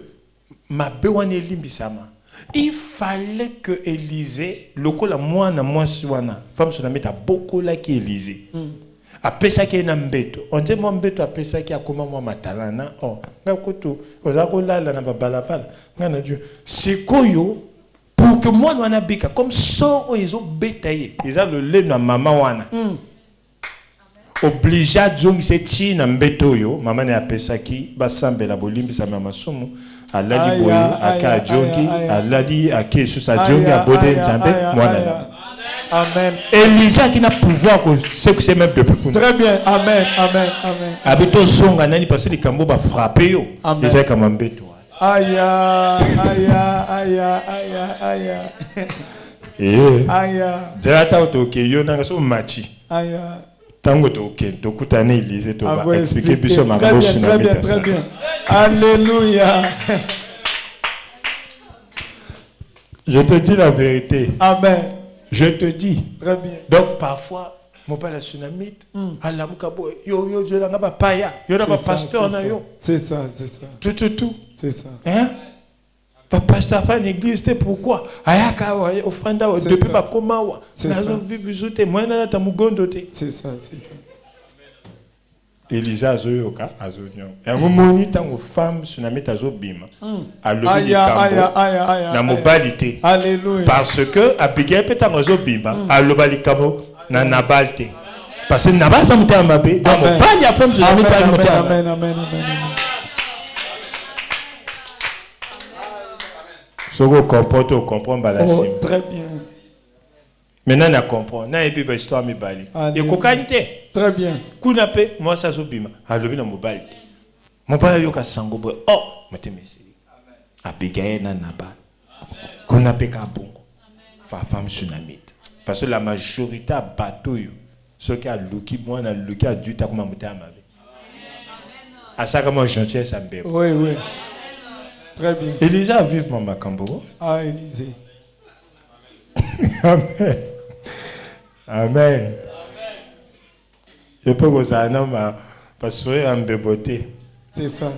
ma bewane limbisama. Il fallait que Élysée, lokola mwana mwasiwana, femme tsunami a beaucoup là qui Élysée. Après ça qui est nambeto. On dit moi mbeto après ça qui a comment moi matalana. Oh, ngakoto, ozakola la na babalabala. Ngana Dieu. C'est koyo pour que moi wana bika comme ça ils ont bétaillé. Ils ont le lait na maman wana. Obligé à dire que c'est na mbeto yo, maman ne appelle ça qui basambe la bolimbi sa mama sumu. Aladi boye aka jongi aladi ake susa jongi abode nzambe mwana. Amen. Élisa qui n'a pouvoir que c'est même depuis. Très bien. Amen. Habito songa nani parce que les cambo ba frapper yo. Déjà comme mbeto. Aïe. Zata otoke yo nanga so machi. Aïe. Tango toke to kutane Élise to ba expliquer biso makambo tsunami. Très bien. Alléluia. Je te dis la vérité. Amen. Je te dis. Très bien. Donc parfois mon père la tsunamite alamukabo yo je langa ba paya yo na ba pasteur na yo. C'est ça. Tout. C'est ça. Hein? Pas pasteur fa l'église c'était pourquoi? Ayaka ofranda depuis ba komawa. Nazo vivre zote moi na ta mugondo te. C'est ça. Elisa azoyoka azonyo. Yango moni tango femme tsunami azobima. Alobi kambo na mobilité. Alléluia. Parce que Abigail peut tango azobima alobali kambo na nabalte. Parce que nabal sa muta mabe donc mobali ya femme tsunami muta. Amen. Soko comprend balasi. Oh, très bien. Maintenant, on comprend. On a une histoire mi bali. Et kokante. Très bien. Kunape, moi ça zobima. Alobi na mobile. Mobile yoka sangobo. Oh, mate mesi. Abigail na nabal. Kunape ka bongo. Femme tsunamite. Parce que la majorité a bateau yo. Ceux qui a luki moi na luki a dû ta comme muta mabe. À ça comme gentillesse ambe. Oui. Très bien. Elisa vive mama kambo. Ah, Élysée. Amen. Je peux vous dire parce que un bébé. C'est ça.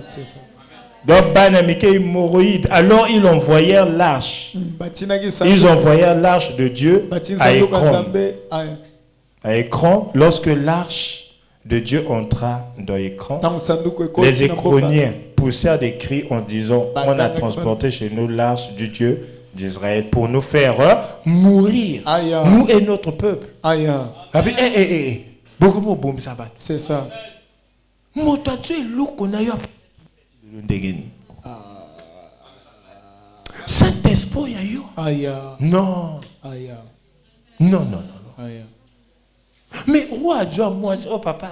Donc banamike hémorroïde. Alors ils envoyèrent l'arche. Ils envoyèrent l'arche de Dieu à Écran. Lorsque l'arche de Dieu entra dans Écran, les Écroniens poussèrent des cris en disant: on a transporté chez nous l'arche du Dieu d'Israël pour nous faire mourir, nous et notre peuple. C'est ça. Saint-Esprit, non. Mais roi Dieu moi, oh papa,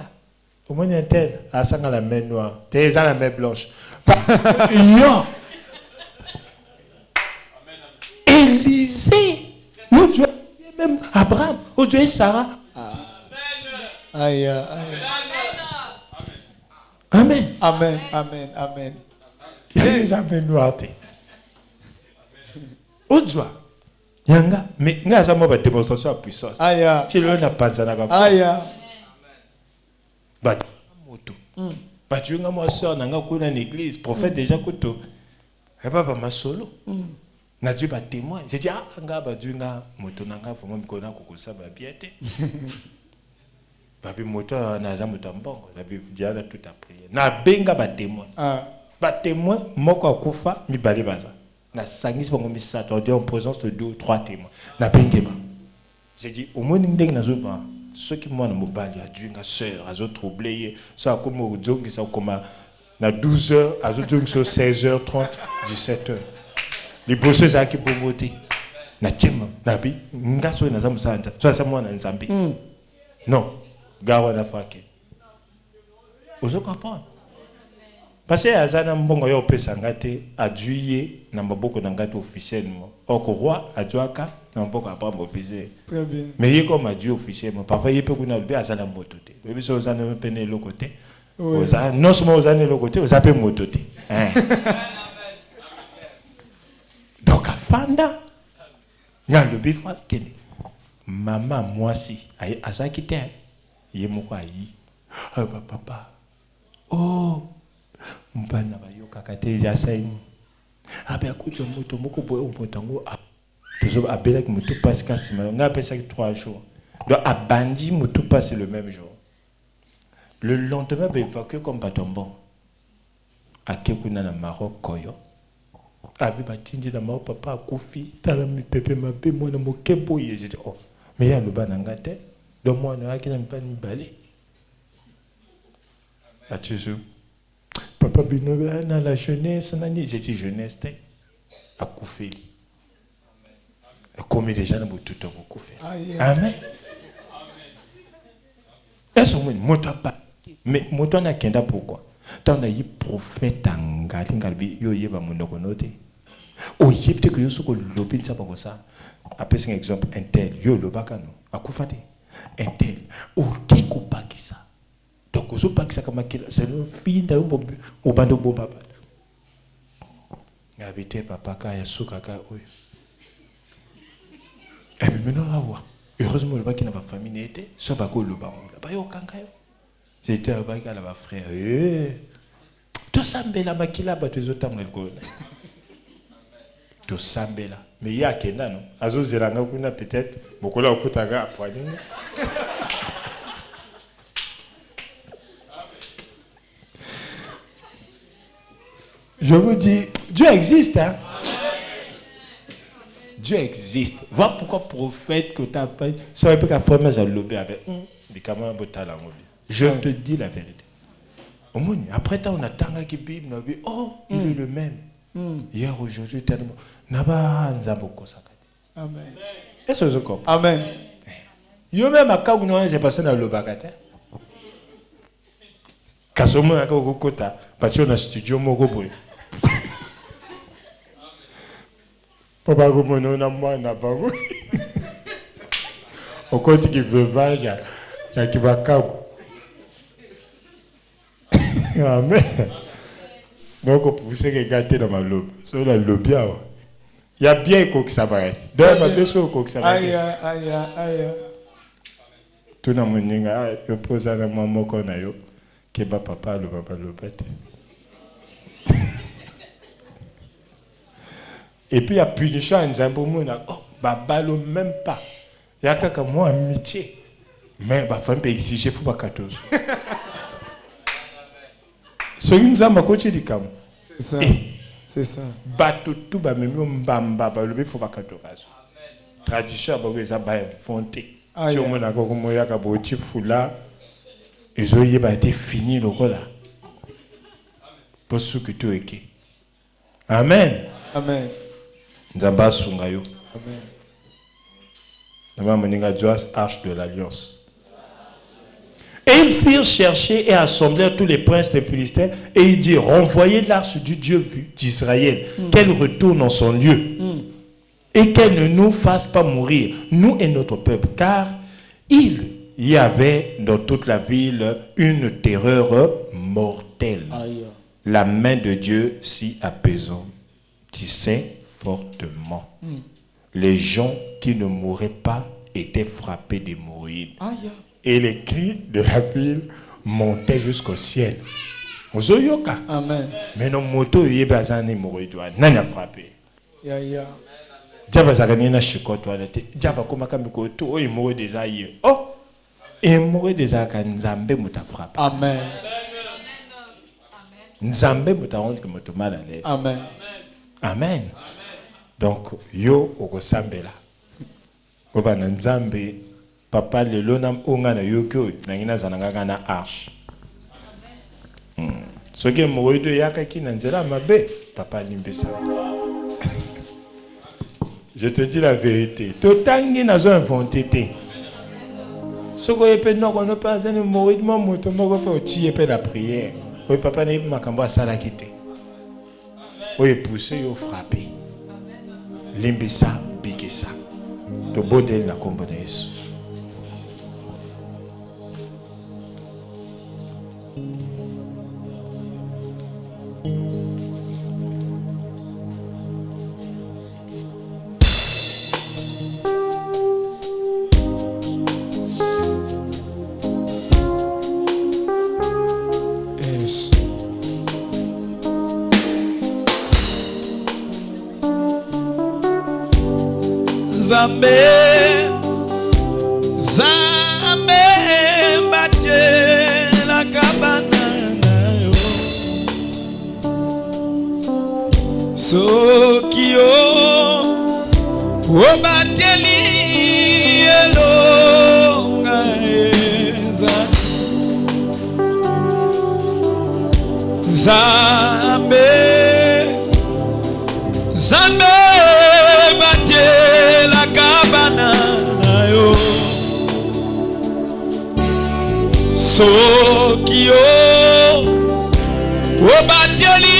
au moins un tel, à ça la main noire, t'es la main blanche. Yo. Élisée, nous Dieu même Abraham, nous Dieu Sarah. Aïe, aïe. Amen. Amen, amen, amen. Il y a des amen noirs. Autre Yanga, mais nous avons une démonstration de puissance. Aïe. Tu l'as pas dans la Aïe. Bah, moto. Bah, tu as ma soeur, n'a pas une église, prophète déjà couteau. Et pas ma solo. N'a Dieu pas témoin. J'ai dit ah, nga ba Dieu nga moto nanga vraiment me connaître ko ça ba bien té. Ba bi moto na za moto mbongo, na bi diana tout a prié. Na benga ba témoin. Ba témoin moko akufa mi bale baza. Na sangisi bango mi sato en présence de 2 ou 3 témoins. Na bengeba. J'ai dit au moins ndenge na zo ba ceux qui moi na mobali a Dieu nga sœur a zo troublé ça comme au zongi ça comme na 12h a zo zongi sur 16h30 17h. Les bosses ça qui pour voter na tchema na bi ngaso na zamu sanza so ça moi na nzambi non gawa na fake ozo comprendre parce que azana mbongo yo pesa ngate aduye na maboko na ngate officiellement oko roi adwaka na maboko apa officiel Très bien. mais il comme adieu officiellement parfois il peut kuna be azana moto te bebi so azana pene le côté oza non seulement ozana le côté oza pe moto te donc afanda nga le bifa kene mama mwasi ay azaki te ye moko ayi papa oh mbana bayoka kate ja saini abe akucho moto moko boye motango toujours abela ki moto passe kasi nga pesa 3 jours donc abandi moto passe le même jour le lendemain ba évacué comme Batombo akekuna na Maroc koyo abi batindi na mao papa akufi tala mi pepe mabe mwana mokebo yeziti oh mais ya loba na ngate donc mwana akina mpani mbale atisu papa bino na la jeunesse nani j'ai dit jeunesse te akufi comme déjà na botuto akufi amen est-ce que moto pas mais moto na kenda pourquoi tant na yi prophète ngali ngali yo yeba monoko note o yebte que yo soko lobi tsapa ko ça après un exemple un tel yo lobaka no akufate un tel o kiko pakisa donc ozo pakisa kama kila c'est une fille da o bando bo baba ngabite papa ka ya suka ka oyo et maintenant awa heureusement le baki na ba famille n'était so bako lobango ba yo kanka yo c'était un baki à la frère to sambela makila ba to zotamna le to sambela mais ya kenda no azozeranga kuna peut-être bokola okutaga apwaninga je vous dis Dieu existe hein. Dieu existe. Voilà pourquoi prophète que tu as fait ça aurait pu qu'à former à l'obé avec des camarades botala ngobi. Je te dis la vérité. Au moins après on attend qui Bible on dit oh il est le même. Hier aujourd'hui tellement naba nzambo kosakati. Amen. Est-ce que je comprends? Amen. Yo même à quand nous c'est passé dans le bagate. Kasomo na ko kota parce qu'on a studio moko boy. Papa gomono na mwana bango. Okoti ki veuvage ya kibakabu. Amen. Donc on peut se regarder dans ma lobe. Sur la lobe il y a bien quoi que ça va être. Donc ma personne quoi que ça va être. Aïe. Tout na moninga yo posa na maman ko na yo ke ba papa le bête. Et puis il y a punition en Zambomona. Oh, babalo même pas. Il y a quelqu'un moi amitié. Mais bah femme peut exiger faut pas 14. So une zamba coach di kam. C'est ça. C'est ça. Bato tout ba même mbamba ba le faut pas 14. Tradition ba weza ba fonté. Si on a ko moya ka boti fula. Ezo yeba été fini lokola. Pour ce que tu es. Amen. Amen. Nzamba sungayo. Amen. Nzamba moninga Joas arche de l'alliance. Et ils firent chercher et assembler tous les princes des Philistins et ils dirent renvoyez l'arche du Dieu d'Israël, qu'elle retourne en son lieu et qu'elle ne nous fasse pas mourir, nous et notre peuple, car il il y avait dans toute la ville une terreur mortelle. Aïe. La main de Dieu s'y apaisantissait fortement. Les gens qui ne mouraient pas étaient frappés d'hémorroïdes. Aïe. Et les cris de la ville montaient jusqu'au ciel. Ozoyoka. Amen. Mais non, moto y est basé en hémorroïde. N'a frappé. Ya ya. Diaba zaganina chikoto alete. Diaba koma kamiko to o hémorroïde des aïeux. Oh, hémorroïde des aïeux nzambe muta frappé. Amen. Nzambe muta rendre que muta mal à l'aise. Amen. Amen. Donc yo okosambela. Oba na nzambe papa lelo na onga na yoko na ngina zananga na arche. Ce qui est mort de yakaki nanzela mabe papa limbesa. Je te dis la vérité. Totangi nazo inventé té. Soko yepe no kono pas en mourir de moto moko pe oti yepe la prière. Oui papa na makambo asala kité. Oui pousser yo frapper. Limbesa bikesa. To bondel na kombo na Yesu. Zambe, Zambe, bate la cabana yo. Sokio, o bateli elonga eza. Zambe, Zambe. Sokio obateli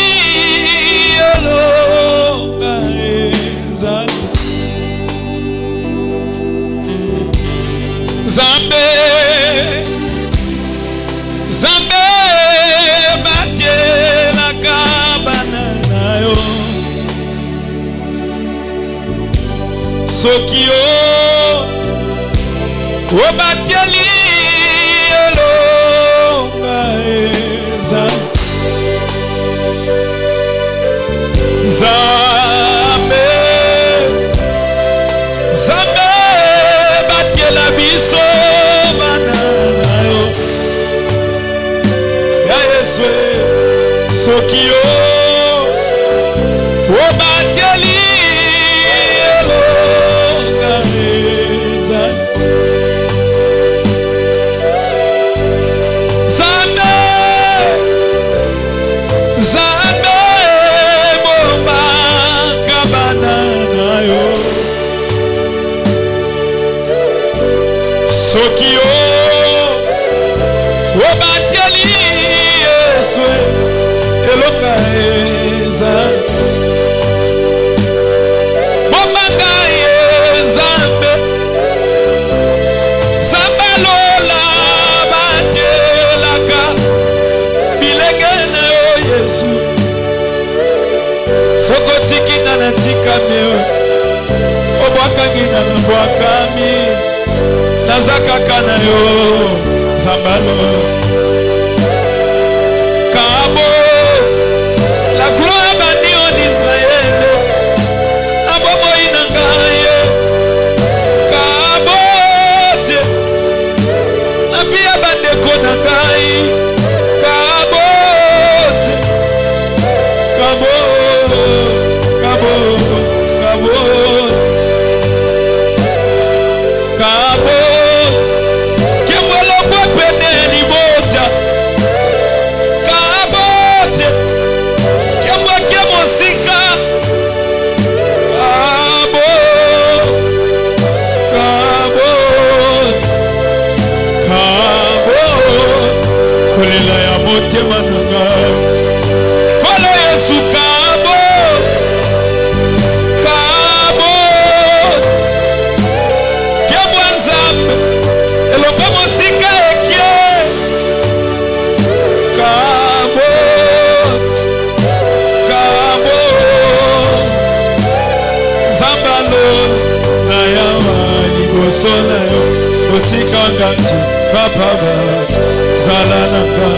olonga eza Zambe Zambe batela kabana nayo Sokio obateli Zambe, Zambe, batela biso banana yo. Ya Yesu, Sokio, o bateli elonga eza. Sokio, o bateli Yesu, elonga eza. Bomanga Zambe, Zambe lola batelaka, bilenge na yo Yesu. Soko tiki na natikami, obwakami na nabwakami. Nazakaka na yo Zambalo Kabo la gloire bani en Israël Abomo inangaye Kabo la pia bande konangai Kabo Kabo Kabo Kabo Kabo Kemwelo kwa pene ni moja papa zalananga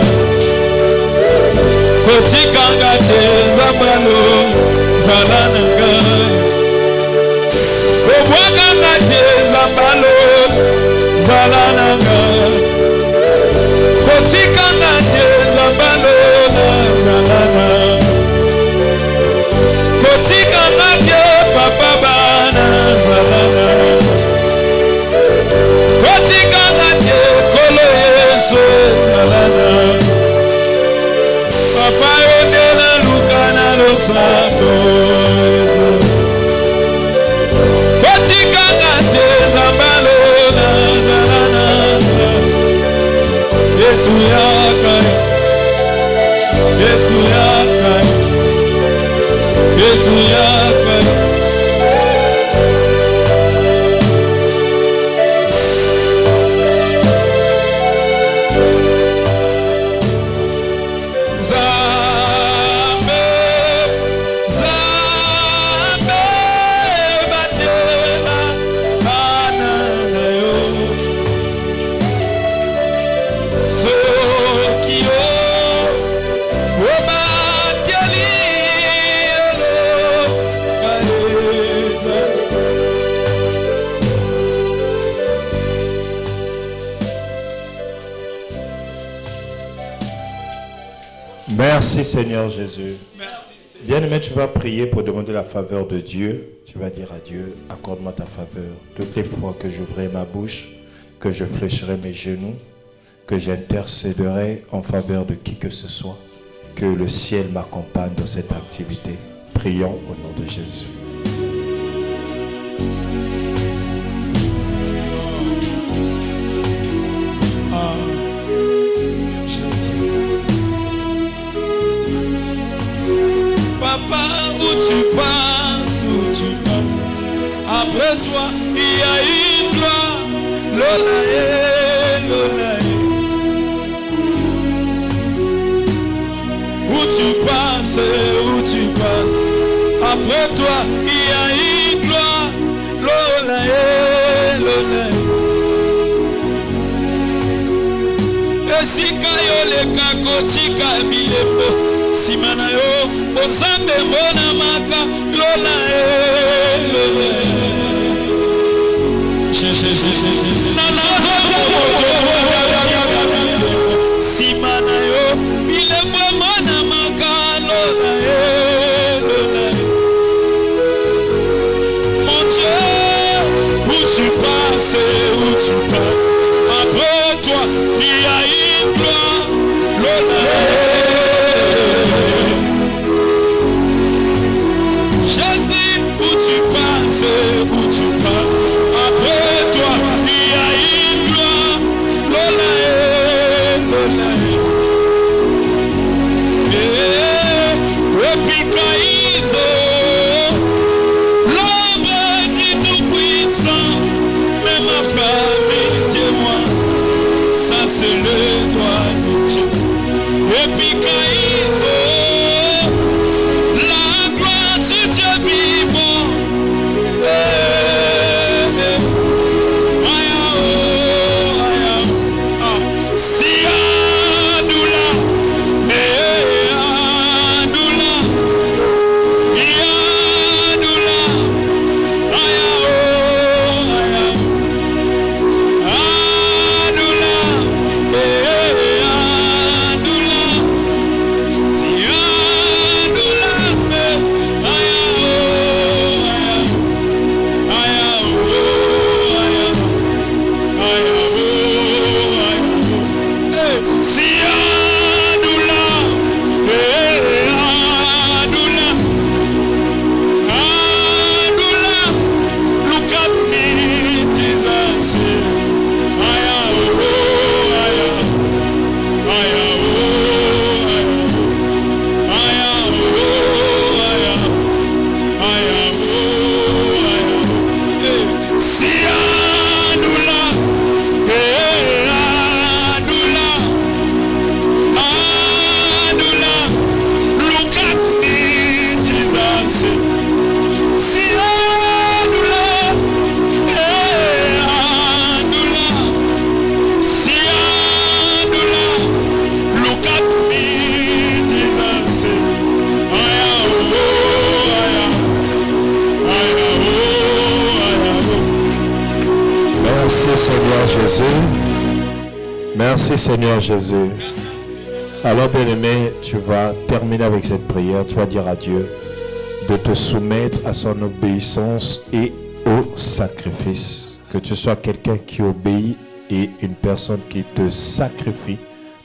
kotikanga te zambalo zalananga obwakanga te zambalo zalananga kotikanga te zambalo zalana kotikanga te papa bana zalana kotikanga te kolo yesu zalana papa yodela lukana losato kotikanga te zambalo zalana Yesu yakai Yesu yakai Yesu yakai Zambe Zambe batela ananayo Sokio Obatiali Merci Seigneur Jésus. Bien-aimé, tu vas prier pour demander la faveur de Dieu. Tu vas dire à Dieu, accorde-moi ta faveur. Toutes les fois que j'ouvrirai ma bouche, que je fléchirai mes genoux, que j'intercéderai en faveur de qui que ce soit, que le ciel m'accompagne dans cette activité. Prions au nom de Jésus. Papa, où tu passes, après toi, il y a une gloire, l'olaye, l'olaye. Où tu passes, après toi, il y a une gloire, l'olaye, l'olaye. Esika yo le kakotika milepo, simana yo. Ozambe mona maka lola lola simana yo bilembo mona maka lola lola. Mon Dieu, où tu passes, après toi il y a une gloire lola. Après toi, il y a une gloire, l'ola, l'ola. Et puis Kaïso, l'ombre du Tout-Puissant, mais ma famille témoin, ça c'est le droit de Dieu. Et puis Kaïso, la gloire du Dieu vivant. Yeah. Jésus. Merci Seigneur Jésus. Alors bien-aimé, tu vas terminer avec cette prière. Tu vas dire à Dieu de te soumettre à son obéissance et au sacrifice. Que tu sois quelqu'un qui obéit et une personne qui te sacrifie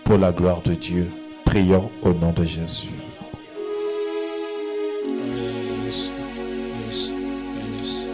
pour la gloire de Dieu. Prions au nom de Jésus. Yes. Yes. Yes.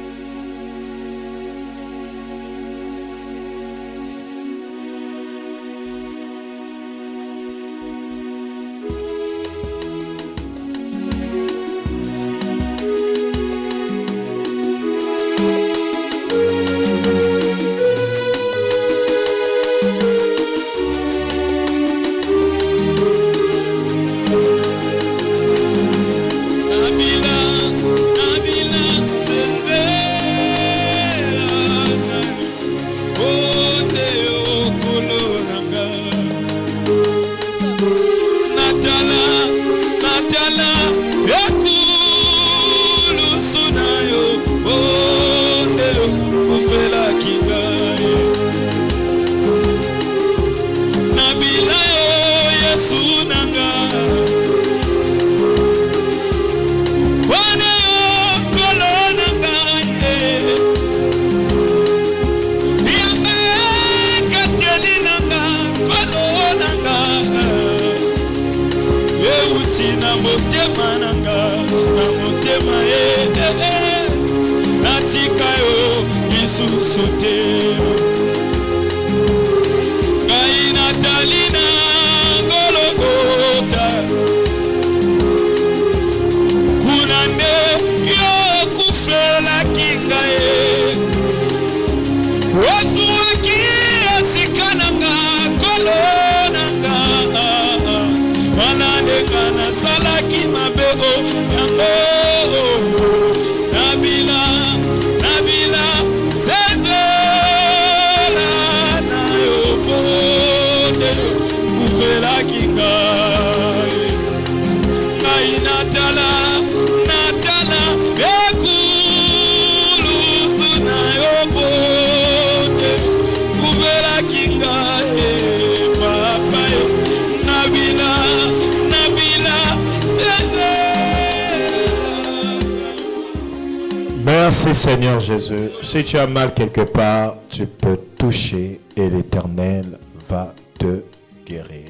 Merci Seigneur Jésus. Si tu as mal quelque part, tu peux toucher et l'Éternel va te guérir.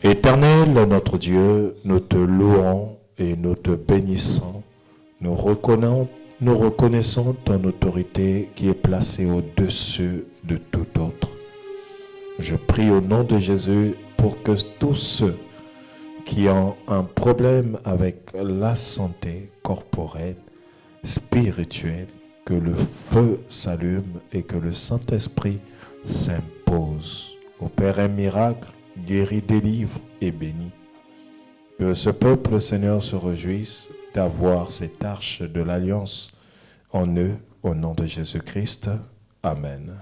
Éternel, notre Dieu, nous te louons et nous te bénissons. Nous reconnaissons ton autorité qui est placée au-dessus de tout autre. Je prie au nom de Jésus pour que tous ceux qui ont un problème avec la santé corporelle, spirituelle, que le feu s'allume et que le Saint-Esprit s'impose. Opère un miracle, guérit, délivre et bénit. Que ce peuple, Seigneur, se réjouisse d'avoir cette arche de l'alliance en eux, au nom de Jésus-Christ. Amen.